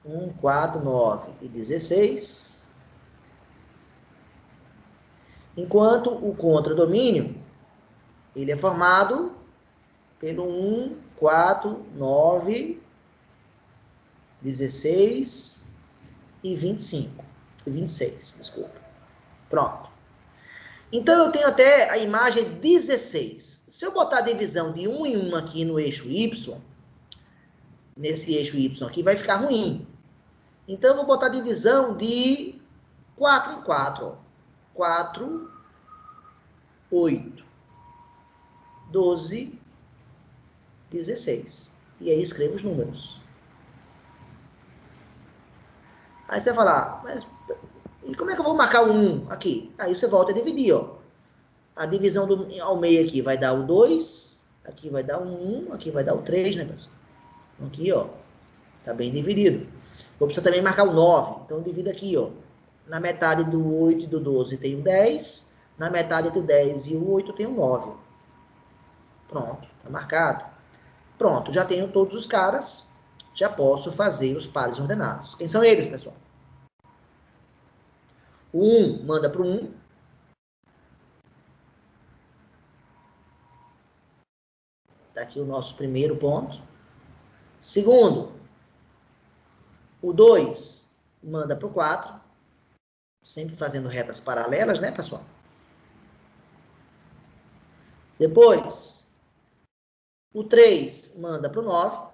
1, 4, 9 e 16. Enquanto o contradomínio, ele é formado pelo 1, 4, 9, 16 e 25. E 26, desculpa. Pronto. Então, eu tenho até a imagem 16. Se eu botar a divisão de 1 em 1 aqui no eixo Y, nesse eixo Y aqui, vai ficar ruim. Então, eu vou botar a divisão de 4 em 4. Ó. 4, 8, 12, 16. E aí escrevo os números. Aí você vai falar, mas e como é que eu vou marcar o 1 aqui? Aí você volta a dividir, ó. A divisão ao meio aqui vai dar o 2, aqui vai dar o 1, aqui vai dar o 3, né, pessoal? Então aqui, ó, tá bem dividido. Vou precisar também marcar o 9, então eu divido aqui, ó. Na metade do 8 e do 12 tem o 10, na metade do 10 e o 8 tem o 9. Pronto, tá marcado. Pronto, já tenho todos os caras, já posso fazer os pares ordenados. Quem são eles, pessoal? O 1 manda para o 1. Está aqui o nosso primeiro ponto. Segundo, o 2 manda para o 4. Sempre fazendo retas paralelas, né, pessoal? Depois, o 3 manda para o 9.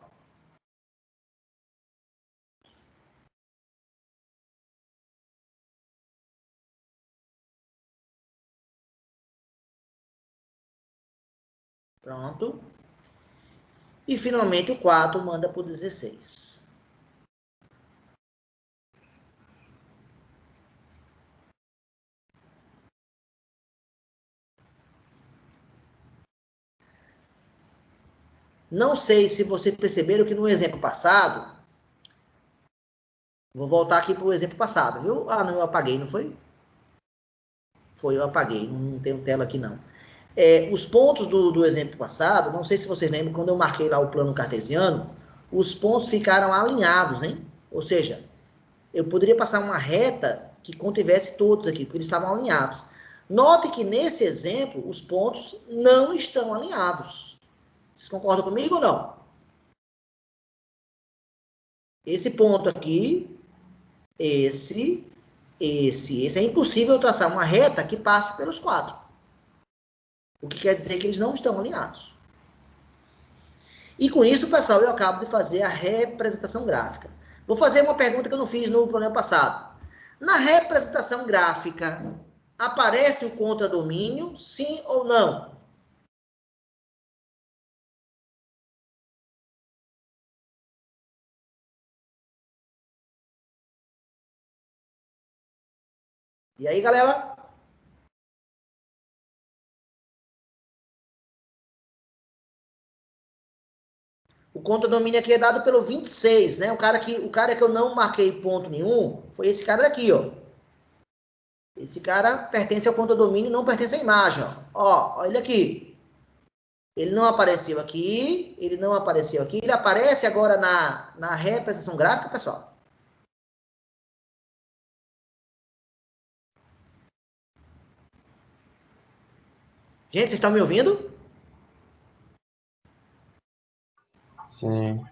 Pronto. E, finalmente, o 4 manda para o 16. Não sei se vocês perceberam que no exemplo passado... Vou voltar aqui para o exemplo passado, viu? Ah, não, eu apaguei, não foi? Foi, eu apaguei. Não tenho tela aqui, não. Os pontos do exemplo passado, não sei se vocês lembram, quando eu marquei lá o plano cartesiano, os pontos ficaram alinhados, hein? Ou seja, eu poderia passar uma reta que contivesse todos aqui, porque eles estavam alinhados. Note que nesse exemplo, os pontos não estão alinhados. Vocês concordam comigo ou não? Esse ponto aqui, esse é impossível traçar uma reta que passe pelos 4. O que quer dizer que eles não estão alinhados. E com isso, pessoal, eu acabo de fazer a representação gráfica. Vou fazer uma pergunta que eu não fiz no problema passado. Na representação gráfica, aparece o contradomínio, sim ou não? E aí, galera? O contradomínio aqui é dado pelo 26, né? O cara que eu não marquei ponto nenhum foi esse cara daqui, ó. Esse cara pertence ao contradomínio, não pertence à imagem, ó. Ó, olha aqui. Ele não apareceu aqui, ele não apareceu aqui. Ele aparece agora na representação gráfica, pessoal. Gente, vocês estão me ouvindo? Sim.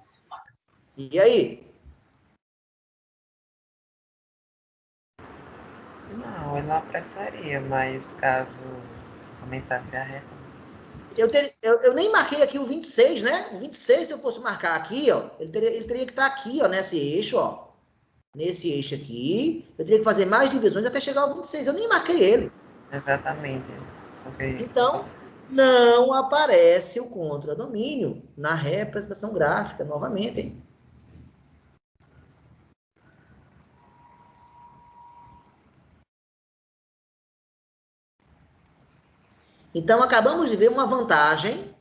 E aí? Não, ele não apressaria, mas caso aumentasse a reta. Eu nem marquei aqui o 26, né? O 26, se eu fosse marcar aqui, ó, ele teria que estar aqui, ó, nesse eixo, ó. Nesse eixo aqui. Eu teria que fazer mais divisões até chegar ao 26. Eu nem marquei ele. Exatamente. Porque... Então, não aparece o contradomínio na representação gráfica, novamente, hein? Então, acabamos de ver uma vantagem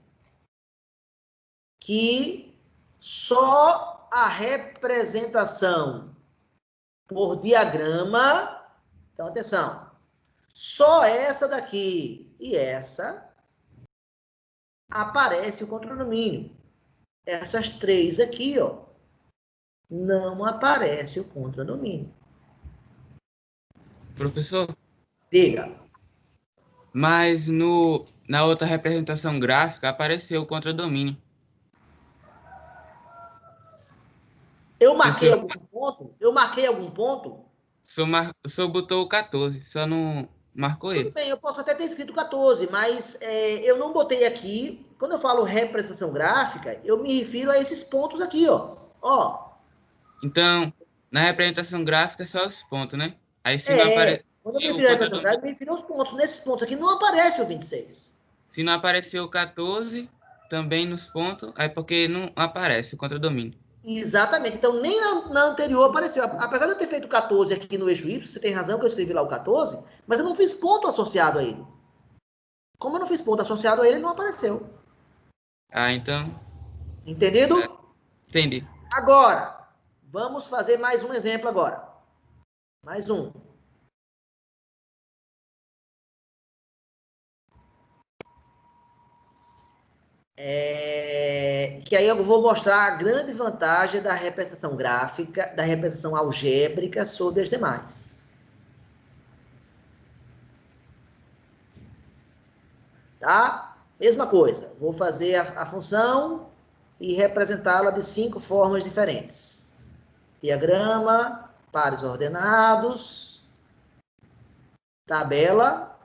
que só a representação por diagrama, então atenção, só essa daqui e essa aparece o contradomínio. Essas três aqui, ó, não aparece o contradomínio. Professor, Diga. mas na outra representação gráfica apareceu o contradomínio. Eu marquei Professor, algum ponto? Eu marquei algum ponto? o senhor botou o 14, só não marcou Tudo ele. bem, eu posso até ter escrito 14, mas eu não botei aqui. Quando eu falo representação gráfica, eu me refiro a esses pontos aqui, ó. Ó, Então, na representação gráfica, só os pontos, né? Aí se não quando eu me aparecer o refiro a representação contradomínio, gráfica, eu me refiro aos pontos. Nesses pontos aqui não aparece o 26. se não aparecer o 14, também nos pontos, é porque não aparece o contradomínio. Exatamente. Então, nem na anterior apareceu. Apesar de eu ter feito 14 aqui no eixo Y, você tem razão que eu escrevi lá o 14, mas eu não fiz ponto associado a ele. Como eu não fiz ponto associado a ele, não apareceu. Ah, então, certo. Entendido? Entendi. Agora, vamos fazer mais um exemplo agora. Mais um. Que aí eu vou mostrar a grande vantagem da representação gráfica, da representação algébrica sobre as demais. Tá? Mesma coisa. Vou fazer a função e representá-la de 5 formas diferentes. Diagrama, pares ordenados, tabela,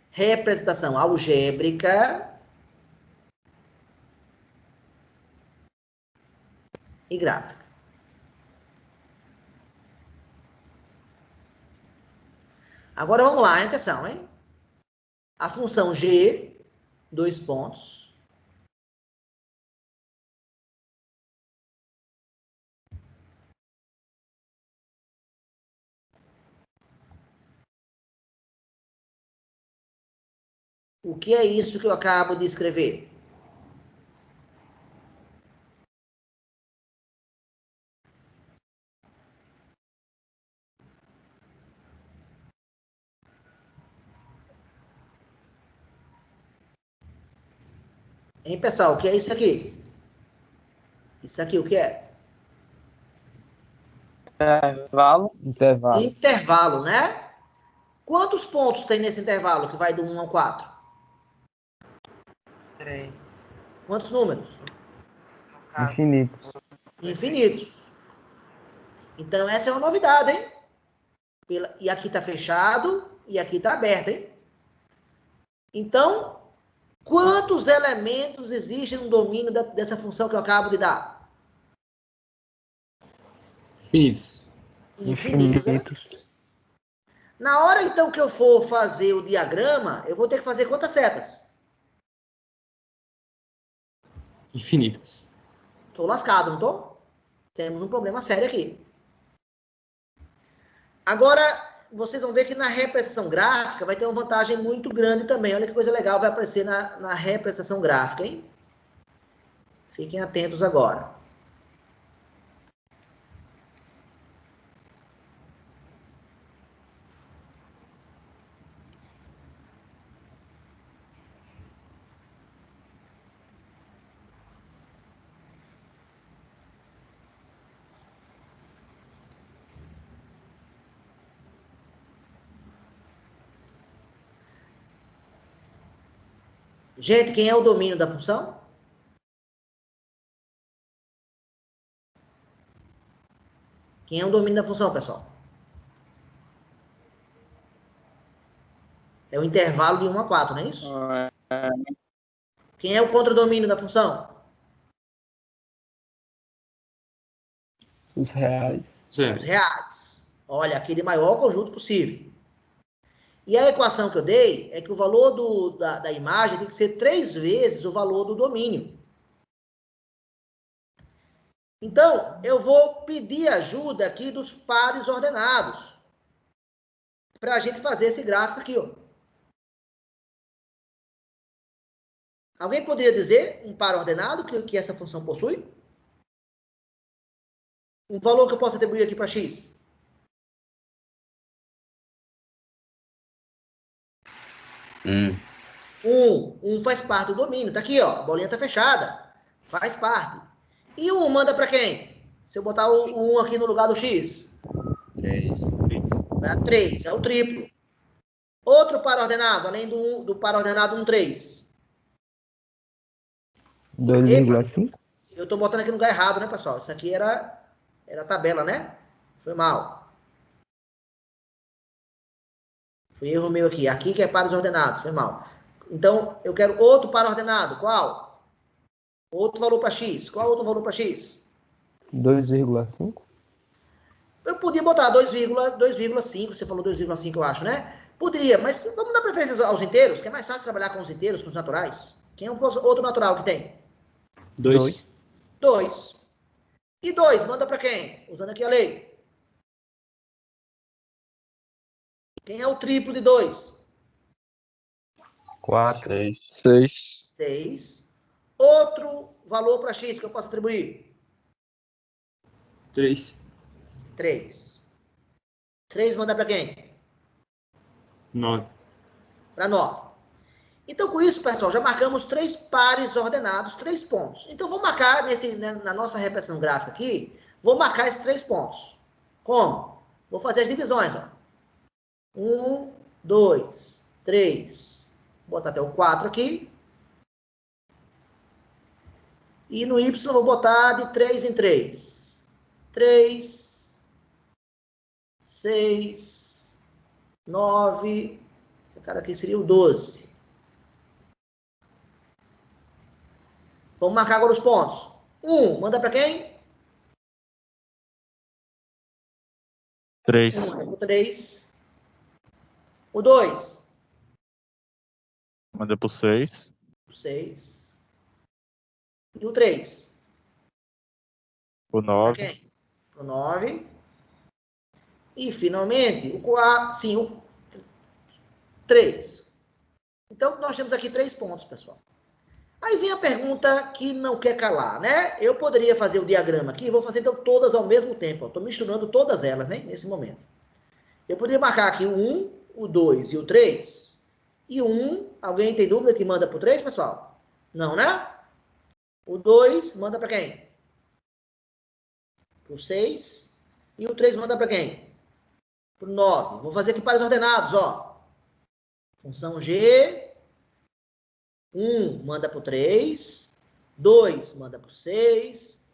representação algébrica e gráfica. Agora vamos lá, atenção, hein? A função g, 2 pontos, o que é isso que eu acabo de escrever? Hein, pessoal, o que é isso aqui? Isso aqui o que é? Intervalo. Intervalo. Intervalo, né? Quantos pontos tem nesse intervalo que vai do 1 ao 4? 3. Quantos números? No caso, Infinito. Infinitos. Então, essa é uma novidade, hein? E aqui está fechado e aqui está aberto, hein? Então, quantos elementos existem no domínio dessa função que eu acabo de dar? Infinitos. Infinitos elementos. Na hora, então, que eu for fazer o diagrama, eu vou ter que fazer quantas setas? Infinitas. Estou lascado, não estou? Temos um problema sério aqui. Agora, vocês vão ver que na representação gráfica vai ter uma vantagem muito grande também. Olha que coisa legal vai aparecer na representação gráfica, hein? Fiquem atentos agora. Gente, quem é o domínio da função? Quem é o domínio da função, pessoal? É o intervalo de 1 a 4, não é isso? Quem é o contradomínio da função? Os reais. Os reais. Olha, aquele maior conjunto possível. E a equação que eu dei é que o valor da imagem tem que ser 3 vezes o valor do domínio. Então, eu vou pedir ajuda aqui dos pares ordenados para a gente fazer esse gráfico aqui, ó. Alguém poderia dizer um par ordenado que essa função possui? Um valor que eu posso atribuir aqui para x? 1 faz parte do domínio. Tá aqui, ó. A bolinha tá fechada. Faz parte. E 1 manda para quem? Se eu botar o 1 aqui no lugar do X. 3. Vai 3. É o triplo. Outro par ordenado, além do par ordenado 1, 3. 2,5. Eu estou botando aqui no lugar errado, né, pessoal? Isso aqui era a tabela, né? Foi mal. Foi erro meu aqui. Aqui que é pares ordenados. Foi mal. Então, eu quero outro par ordenado. Qual? Outro valor para x. Qual outro valor para x? 2,5. Eu podia botar 2,5. Você falou 2,5, eu acho, né? Poderia, mas vamos dar preferência aos inteiros, que é mais fácil trabalhar com os inteiros, com os naturais. Quem é o outro natural que tem? 2. 2. E 2, manda para quem? Usando aqui a lei. Quem é o triplo de 2? 4. 6. 6. Outro valor para x que eu posso atribuir? 3. 3. 3 manda para quem? 9. Para 9. Então, com isso, pessoal, já marcamos 3 pares ordenados, 3 pontos. Então, vou marcar na nossa repressão gráfica aqui, vou marcar esses 3 pontos. Como? Vou fazer as divisões, ó. 1, 2, 3. Vou botar até o 4 aqui. E no Y eu vou botar de 3 em 3. 3, 6, 9. Esse cara aqui seria o 12. Vamos marcar agora os pontos. 1, manda para quem? 3. 1 manda para 3. O 2? Manda pro 6. 6. E o 3? Pro Para 9. quem? Para o 9. E, finalmente, o 4. Sim, o 3. Então, nós temos aqui 3 pontos, pessoal. Aí vem a pergunta que não quer calar, né? Eu poderia fazer o diagrama aqui, vou fazer então todas ao mesmo tempo. Estou misturando todas elas, né? Nesse momento. Eu poderia marcar aqui o 1, o 2 e o 3. E o 1, alguém tem dúvida que manda para o 3, pessoal? Não, né? O 2 manda para quem? Para o 6. E o 3 manda para quem? Para o 9. Vou fazer aqui pares ordenados, ó. Função G. 1 manda para o 3. 2 manda para o 6.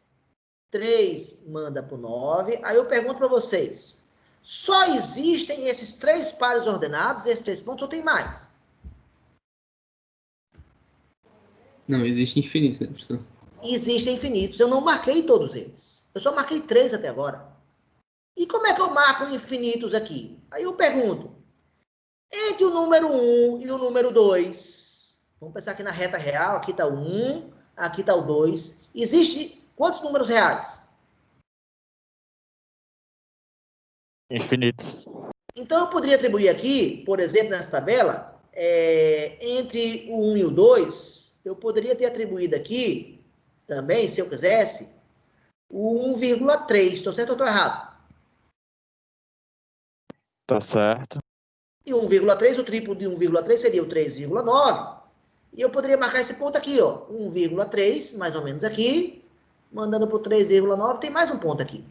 3 manda para o 9. Aí eu pergunto para vocês. Só existem esses 3 pares ordenados, esses 3 pontos, ou tem mais? Não, existe infinitos, né, professor? Existem infinitos. Eu não marquei todos eles. Eu só marquei 3 até agora. E como é que eu marco infinitos aqui? Aí eu pergunto. Entre o número 1 e o número 2, vamos pensar aqui na reta real, aqui está o 1, aqui está o 2. Existe quantos números reais? Infinitos. Então, eu poderia atribuir aqui, por exemplo, nessa tabela, entre o 1 e o 2, eu poderia ter atribuído aqui, também, se eu quisesse, o 1,3. Estou certo ou estou errado? Tá certo. E 1,3, o triplo de 1,3 seria o 3,9. E eu poderia marcar esse ponto aqui, ó, 1,3, mais ou menos aqui, mandando para o 3,9, tem mais um ponto aqui.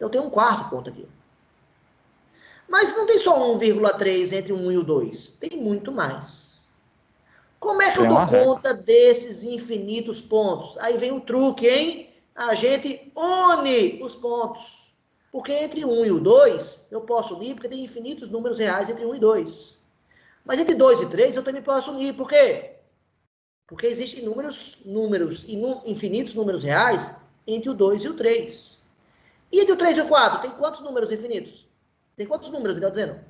Eu tenho um quarto ponto aqui. Mas não tem só 1,3 entre o 1 e o 2. Tem muito mais. Como é que eu dou conta desses infinitos pontos? Aí vem o truque, hein? A gente une os pontos. Porque entre 1 e o 2, eu posso unir, porque tem infinitos números reais entre 1 e 2. Mas entre 2 e 3, eu também posso unir. Por quê? Porque existem infinitos números reais entre o 2 e o 3. E entre o 3 e o 4, tem quantos números infinitos? Tem quantos números, melhor dizendo?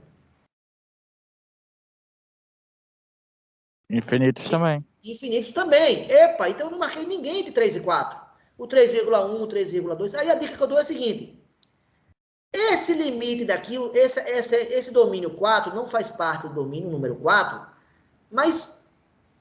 Infinitos também. Infinitos também. Epa, então eu não marquei ninguém entre 3 e 4. O 3,1, o 3,2. Aí a dica que eu dou é a seguinte. Esse limite daqui, esse domínio 4 não faz parte do domínio número 4, mas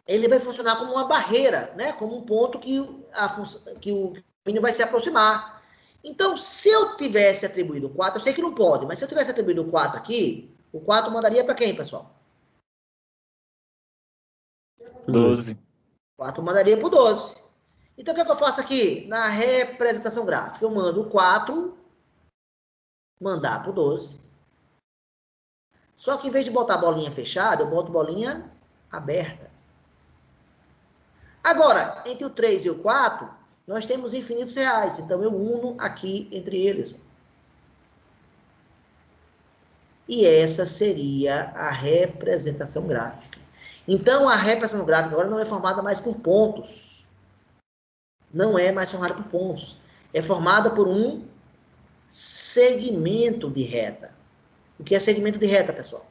ele vai funcionar como uma barreira, né? Como um ponto que o domínio vai se aproximar. Então, se eu tivesse atribuído 4, eu sei que não pode, mas se eu tivesse atribuído 4 aqui, o 4 mandaria para quem, pessoal? 12. 4 mandaria para o 12. Então, o que é que eu faço aqui? Na representação gráfica, eu mando o 4 mandar para o 12. Só que, em vez de botar a bolinha fechada, eu boto bolinha aberta. Agora, entre o 3 e o 4, nós temos infinitos reais. Então, eu uno aqui entre eles. E essa seria a representação gráfica. Então, a representação gráfica agora não é formada mais por pontos. Não é mais formada por pontos. É formada por um segmento de reta. O que é segmento de reta, pessoal?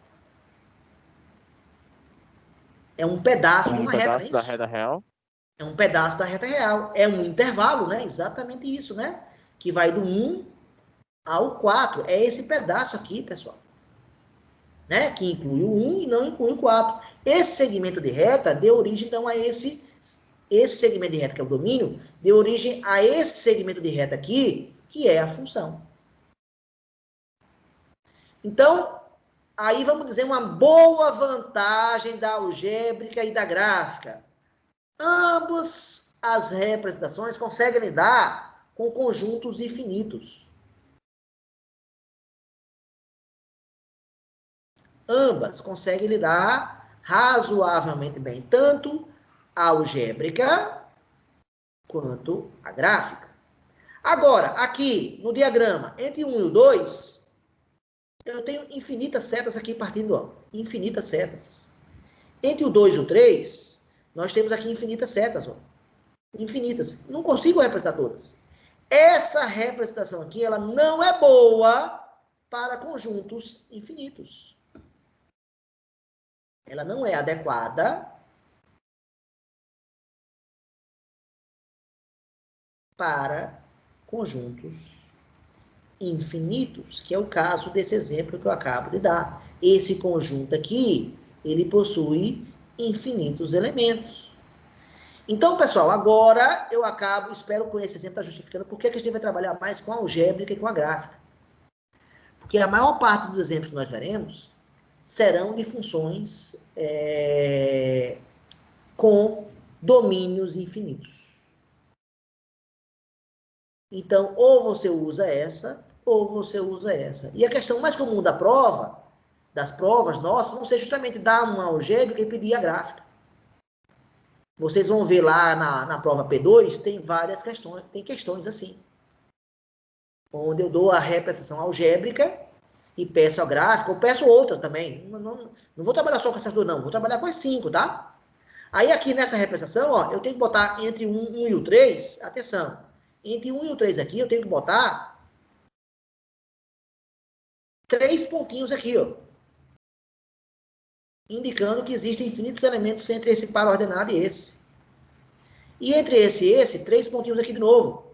É um pedaço de uma reta, não é pedaço da isso? reta real. É um pedaço da reta real. É um intervalo, né? Exatamente isso, né? Que vai do 1 ao 4. É esse pedaço aqui, pessoal. Né? Que inclui o 1 e não inclui o 4. Esse segmento de reta deu origem, então, a esse segmento de reta, que é o domínio, deu origem a esse segmento de reta aqui, que é a função. Então, aí vamos dizer uma boa vantagem da algébrica e da gráfica. Ambas as representações conseguem lidar com conjuntos infinitos. Ambas conseguem lidar razoavelmente bem, tanto a algébrica quanto a gráfica. Agora, aqui no diagrama, entre o 1 e o 2, eu tenho infinitas setas aqui partindo, ó, infinitas setas. Entre o 2 e o 3, nós temos aqui infinitas setas, ó, infinitas. Não consigo representar todas. Essa representação aqui, ela não é boa para conjuntos infinitos. Ela não é adequada para conjuntos infinitos, que é o caso desse exemplo que eu acabo de dar. Esse conjunto aqui, ele possui infinitos elementos. Então, pessoal, agora eu espero com esse exemplo estar justificando por que a gente vai trabalhar mais com a algébrica e com a gráfica. Porque a maior parte dos exemplos que nós veremos serão de funções com domínios infinitos. Então, ou você usa essa, ou você usa essa. E a questão mais comum das provas nossas, vão ser justamente dar uma algébrica e pedir a gráfica. Vocês vão ver lá na prova P2, tem várias questões, tem questões assim. Onde eu dou a representação algébrica e peço a gráfica, ou peço outra também. Não vou trabalhar só com essas duas, não. Vou trabalhar com as 5, tá? Aí aqui nessa representação, ó, eu tenho que botar entre o 1 e o 3, atenção. Entre o 1 e o 3 aqui, eu tenho que botar 3 pontinhos aqui, ó. Indicando que existem infinitos elementos entre esse par ordenado e esse. E entre esse e esse, 3 pontinhos aqui de novo.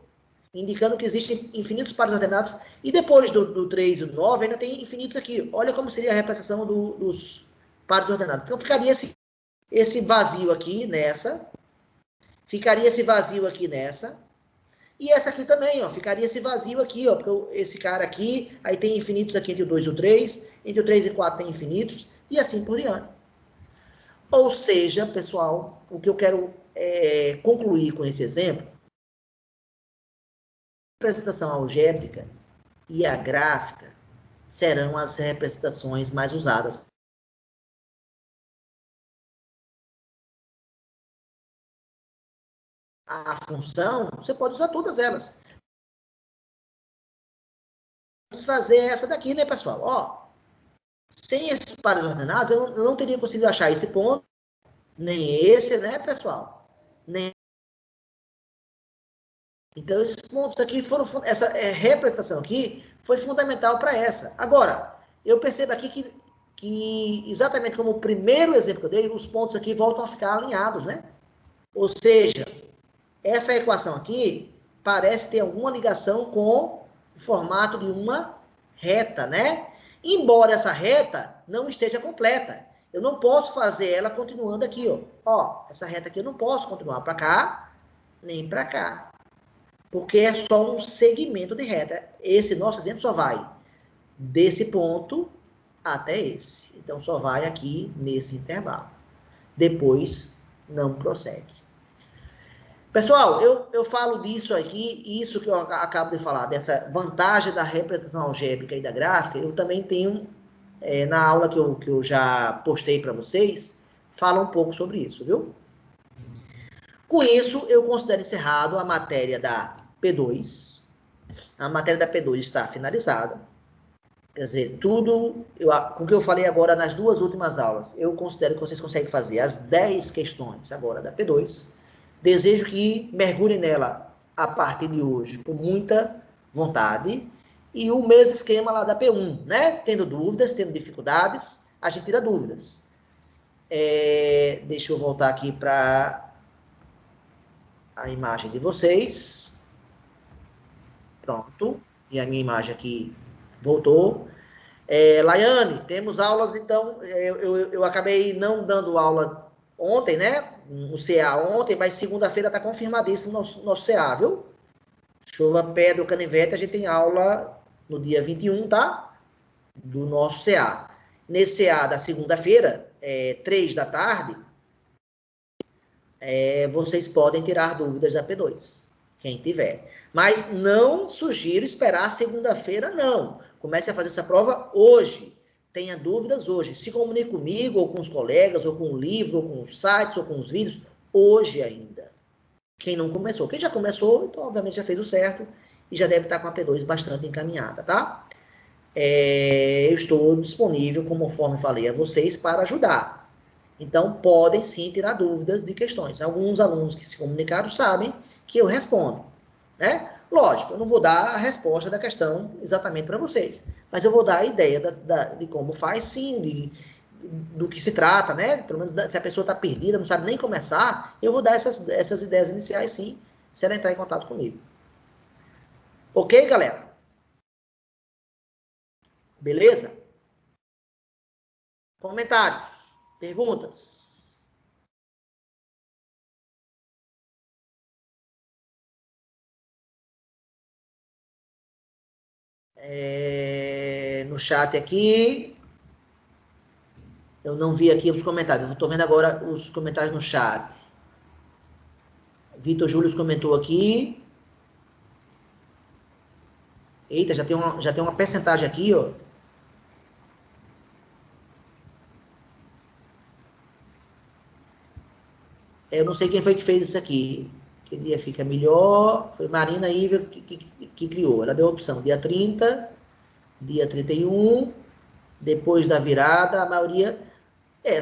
Indicando que existem infinitos pares ordenados. E depois do 3 e do 9, ainda tem infinitos aqui. Olha como seria a representação dos pares ordenados. Então, ficaria esse vazio aqui nessa. Ficaria esse vazio aqui nessa. E essa aqui também, ó. Ficaria esse vazio aqui, ó. Porque esse cara aqui, aí tem infinitos aqui entre o 2 e o 3. Entre o 3 e o 4 tem infinitos. E assim por diante. Ou seja, pessoal, o que eu quero concluir com esse exemplo, a representação algébrica e a gráfica serão as representações mais usadas. A função, você pode usar todas elas. Vamos fazer essa daqui, né, pessoal? Ó, sem esses pares ordenados, eu não teria conseguido achar esse ponto, nem esse, né, pessoal? Então, esses pontos aqui foram... Essa representação aqui foi fundamental para essa. Agora, eu percebo aqui que, exatamente como o primeiro exemplo que eu dei, os pontos aqui voltam a ficar alinhados, né? Ou seja, essa equação aqui parece ter alguma ligação com o formato de uma reta, né? Embora essa reta não esteja completa. Eu não posso fazer ela continuando aqui, ó. Ó, essa reta aqui eu não posso continuar para cá, nem para cá. Porque é só um segmento de reta. Esse nosso exemplo só vai desse ponto até esse. Então, só vai aqui nesse intervalo. Depois, não prossegue. Pessoal, eu falo disso aqui, isso que eu acabo de falar, dessa vantagem da representação algébrica e da gráfica, eu também tenho, na aula que eu já postei para vocês, fala um pouco sobre isso, viu? Com isso, eu considero encerrado a matéria da P2. A matéria da P2 está finalizada. Quer dizer, tudo com o que eu falei agora nas duas últimas aulas, eu considero que vocês conseguem fazer as 10 questões agora da P2. Desejo que mergulhem nela a partir de hoje com muita vontade. E o mesmo esquema lá da P1, né? Tendo dúvidas, tendo dificuldades, a gente tira dúvidas. Deixa eu voltar aqui para a imagem de vocês. Pronto. E a minha imagem aqui voltou. Laiane, temos aulas, então, eu acabei não dando aula ontem, né? No CA ontem, mas segunda-feira está confirmadíssimo nosso CA, viu? Chuva, pedra ou canivete, a gente tem aula no dia 21, tá? Do nosso CA. Nesse CA da segunda-feira, 3 da tarde, vocês podem tirar dúvidas da P2, quem tiver. Mas não sugiro esperar segunda-feira, não. Comece a fazer essa prova hoje. Tenha dúvidas hoje. Se comunique comigo, ou com os colegas, ou com o livro, ou com os sites, ou com os vídeos, hoje ainda. Quem não começou. Quem já começou, então, obviamente, já fez o certo e já deve estar com a P2 bastante encaminhada, tá? Eu estou disponível, conforme falei a vocês, para ajudar. Então, podem sim tirar dúvidas de questões. Alguns alunos que se comunicaram sabem que eu respondo, né? Lógico, eu não vou dar a resposta da questão exatamente para vocês, mas eu vou dar a ideia de como faz, sim, do que se trata, né? Pelo menos se a pessoa está perdida, não sabe nem começar, eu vou dar essas ideias iniciais, sim, se ela entrar em contato comigo. Ok, galera? Beleza? Comentários? Perguntas? No chat aqui, eu não vi aqui os comentários, eu estou vendo agora os comentários no chat. Vitor Júlio comentou aqui. Eita, já tem uma percentagem aqui, ó. Eu não sei quem foi que fez isso aqui. Que dia fica melhor? Foi Marina Iver que criou. Ela deu a opção dia 30, dia 31, depois da virada, a maioria...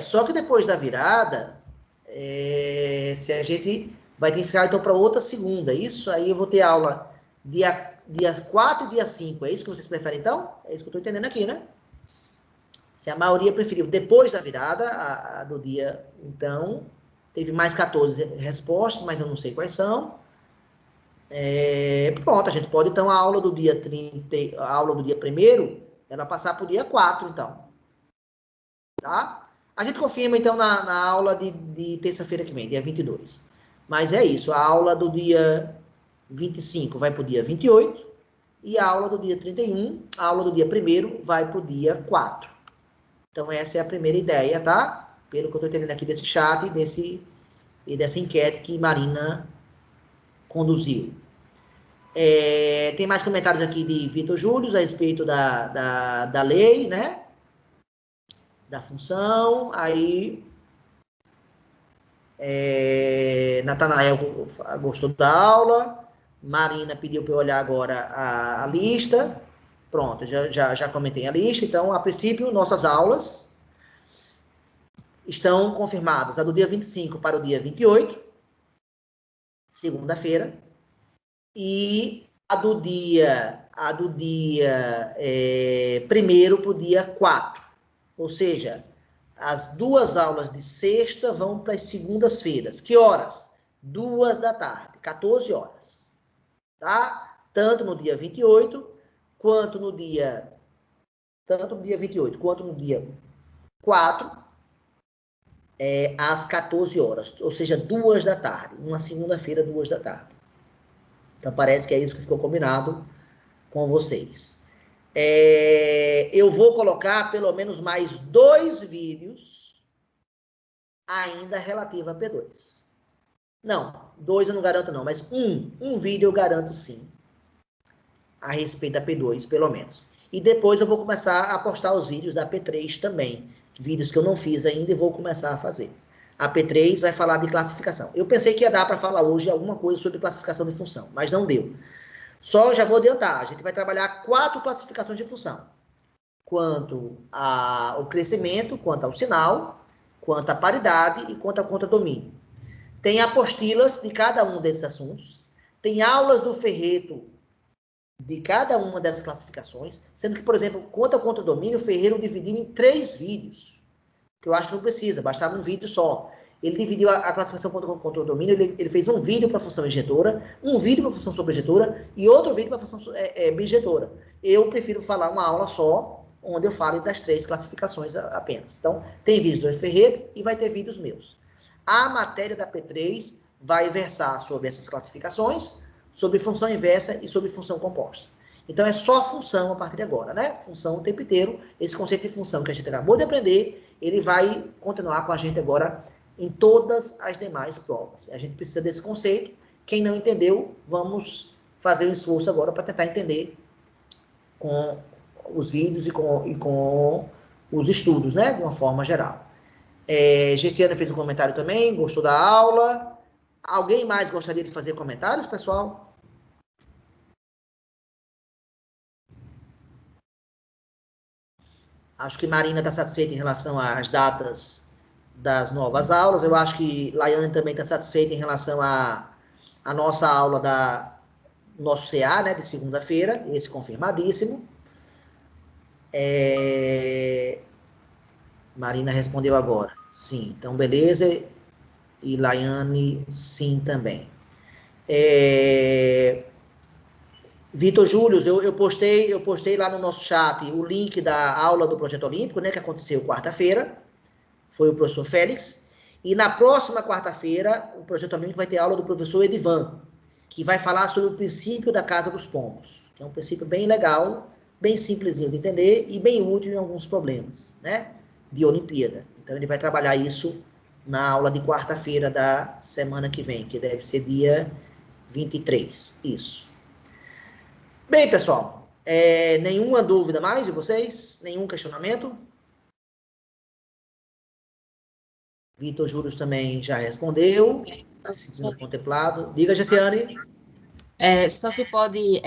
Só que depois da virada, se a gente vai ter que ficar então para outra segunda. Isso aí eu vou ter aula dia 4 e dia 5. É isso que vocês preferem então? É isso que eu estou entendendo aqui, né? Se a maioria preferiu depois da virada, a do dia, então, teve mais 14 respostas, mas eu não sei quais são. Pronto, a gente pode, então, a aula do dia 30, a aula do dia 1º, ela passar para o dia 4, então. Tá? A gente confirma, então, na aula de terça-feira que vem, dia 22. Mas é isso, a aula do dia 25 vai para o dia 28, e a aula do dia 31, a aula do dia 1º vai para o dia 4. Então, essa é a primeira ideia, tá? Pelo que eu estou entendendo aqui desse chat e dessa enquete que Marina conduziu. Tem mais comentários aqui de Vitor Júlio a respeito da lei, né? Da função. Aí, Natanael gostou da aula. Marina pediu para eu olhar agora a lista. Pronto, já comentei a lista. Então, a princípio, nossas aulas estão confirmadas. A do dia 25 para o dia 28, segunda-feira. E a do dia 1º para o dia 4. Ou seja, as 2 aulas de sexta vão para as segundas-feiras. Que horas? 2 da tarde, 14 horas. Tá? Tanto no dia 28, quanto no dia 28, quanto no dia 4, às 14 horas. Ou seja, 2 da tarde. Uma segunda-feira, 2 da tarde. Então, parece que é isso que ficou combinado com vocês. Eu vou colocar pelo menos mais 2 vídeos ainda relativa a P2. Não, 2 eu não garanto não, mas um vídeo eu garanto sim, a respeito da P2, pelo menos. E depois eu vou começar a postar os vídeos da P3 também, vídeos que eu não fiz ainda e vou começar a fazer. A P3 vai falar de classificação. Eu pensei que ia dar para falar hoje alguma coisa sobre classificação de função, mas não deu. Só já vou adiantar, a gente vai trabalhar 4 classificações de função. Quanto ao crescimento, quanto ao sinal, quanto à paridade e quanto ao contradomínio. Tem apostilas de cada um desses assuntos, tem aulas do Ferreto de cada uma dessas classificações, sendo que, por exemplo, quanto ao contradomínio, o Ferreiro dividiu em 3 vídeos, que eu acho que não precisa, bastava um vídeo só. Ele dividiu a classificação contra o contradomínio, ele fez um vídeo para a função injetora, um vídeo para a função sobrejetora e outro vídeo para a função bijetora. Eu prefiro falar uma aula só, onde eu falo das 3 classificações apenas. Então, tem vídeos do Ferreto e vai ter vídeos meus. A matéria da P3 vai versar sobre essas classificações, sobre função inversa e sobre função composta. Então, é só função a partir de agora, né? Função o tempo inteiro. Esse conceito de função que a gente acabou de aprender, ele vai continuar com a gente agora em todas as demais provas. A gente precisa desse conceito. Quem não entendeu, vamos fazer um esforço agora para tentar entender com os vídeos e com os estudos, né? De uma forma geral. Gestiana fez um comentário também, gostou da aula. Alguém mais gostaria de fazer comentários, pessoal? Acho que Marina está satisfeita em relação às datas das novas aulas. Eu acho que Laiane também está satisfeita em relação à nossa aula nosso CA, né, de segunda-feira, esse confirmadíssimo. Marina respondeu agora. Sim, então beleza. E Laiane, sim também. Vitor Júlio, eu postei lá no nosso chat o link da aula do Projeto Olímpico, né, que aconteceu quarta-feira. Foi o professor Félix. E na próxima quarta-feira, o Projeto Olímpico vai ter aula do professor Edivan, que vai falar sobre o princípio da Casa dos Pombos, que é um princípio bem legal, bem simplesinho de entender e bem útil em alguns problemas, né, de Olimpíada. Então, ele vai trabalhar isso na aula de quarta-feira da semana que vem, que deve ser dia 23. Isso. Bem, pessoal, nenhuma dúvida mais de vocês? Nenhum questionamento? Vitor Júlio também já respondeu. Sentindo contemplado. Diga, Gessiane. Só se pode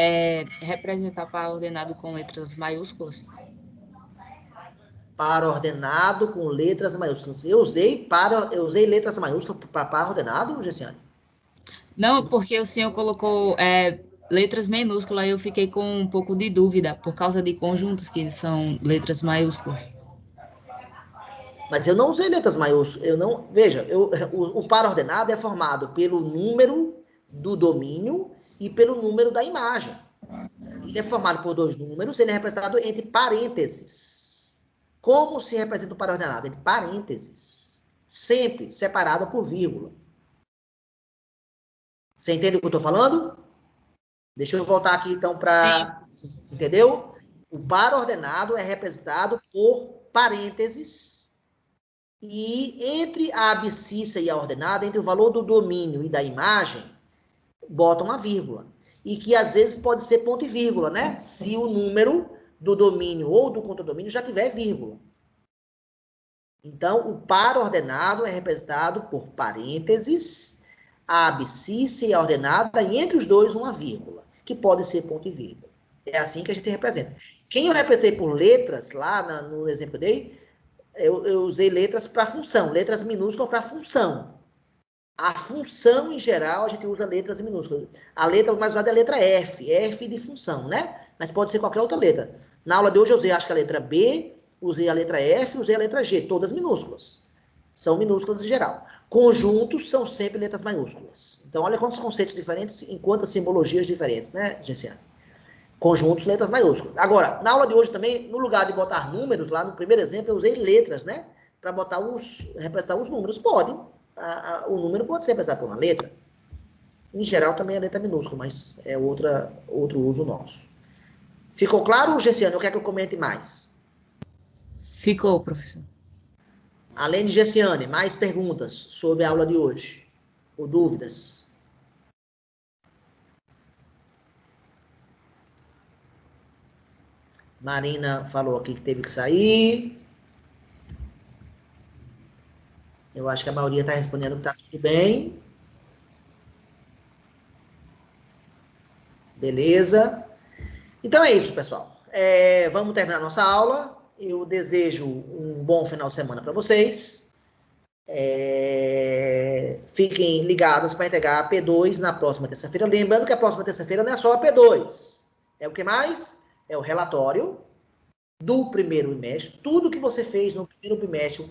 representar par ordenado com letras maiúsculas? Par ordenado com letras maiúsculas. Eu usei letras maiúsculas para par ordenado, Gessiane? Não, porque o senhor colocou letras minúsculas, aí eu fiquei com um pouco de dúvida, por causa de conjuntos que são letras maiúsculas. Mas eu não usei letras maiúsculas. Veja, o par ordenado é formado pelo número do domínio e pelo número da imagem. Ele é formado por 2 números, ele é representado entre parênteses. Como se representa o par ordenado? Entre parênteses. Sempre separado por vírgula. Você entende o que eu estou falando? Deixa eu voltar aqui, então, para... Entendeu? O par ordenado é representado por parênteses. E entre a abscissa e a ordenada, entre o valor do domínio e da imagem, bota uma vírgula. E que, às vezes, pode ser ponto e vírgula, né? Se o número do domínio ou do contradomínio já tiver vírgula. Então, o par ordenado é representado por parênteses, a abscissa e a ordenada, e entre os dois uma vírgula, que pode ser ponto e vírgula. É assim que a gente representa. Quem eu representei por letras, lá no exemplo que eu dei, eu usei letras para função, letras minúsculas para função. A função, em geral, a gente usa letras minúsculas. A letra mais usada é a letra F, F de função, né? Mas pode ser qualquer outra letra. Na aula de hoje eu usei, acho que a letra B, usei a letra F, usei a letra G, todas minúsculas. São minúsculas em geral. Conjuntos são sempre letras maiúsculas. Então, olha quantos conceitos diferentes em quantas simbologias diferentes, né, Gessiane? Conjuntos, letras maiúsculas. Agora, na aula de hoje também, no lugar de botar números, lá no primeiro exemplo, eu usei letras, né? Para representar os números. Pode. O número pode ser representado por uma letra. Em geral, também é letra minúscula, mas é outro uso nosso. Ficou claro, Gessiane? Ou quer que eu comente mais? Ficou, professor. Além de Gessiane, mais perguntas sobre a aula de hoje? Ou dúvidas? Marina falou aqui que teve que sair. Eu acho que a maioria está respondendo que está tudo bem. Beleza. Então é isso, pessoal. Vamos terminar nossa aula. Eu desejo um bom final de semana para vocês. Fiquem ligados para entregar a P2 na próxima terça-feira. Lembrando que a próxima terça-feira não é só a P2. É o que mais? É o relatório do primeiro bimestre. Tudo que você fez no primeiro bimestre,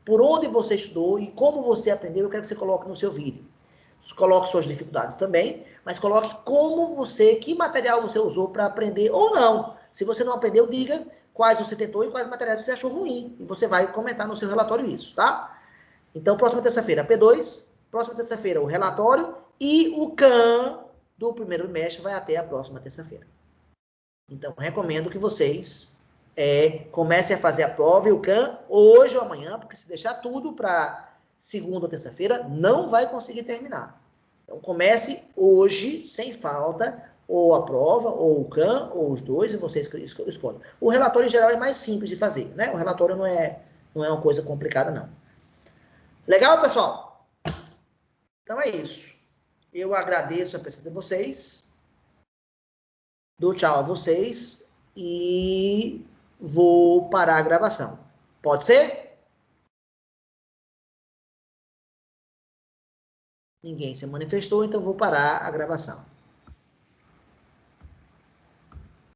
por onde você estudou e como você aprendeu, eu quero que você coloque no seu vídeo. Coloque suas dificuldades também, mas coloque que material você usou para aprender ou não. Se você não aprendeu, diga quais você tentou e quais materiais você achou ruim. E você vai comentar no seu relatório isso, tá? Então, próxima terça-feira, P2. Próxima terça-feira, o relatório. E o CAN do primeiro bimestre vai até a próxima terça-feira. Então, recomendo que vocês comecem a fazer a prova e o CAN hoje ou amanhã, porque se deixar tudo para segunda ou terça-feira, não vai conseguir terminar. Então, comece hoje, sem falta, ou a prova, ou o CAN, ou os dois, e você escolhe. O relatório, em geral, é mais simples de fazer, né? O relatório não é uma coisa complicada, não. Legal, pessoal? Então, é isso. Eu agradeço a presença de vocês. Dou tchau a vocês e vou parar a gravação. Pode ser? Ninguém se manifestou, então vou parar a gravação.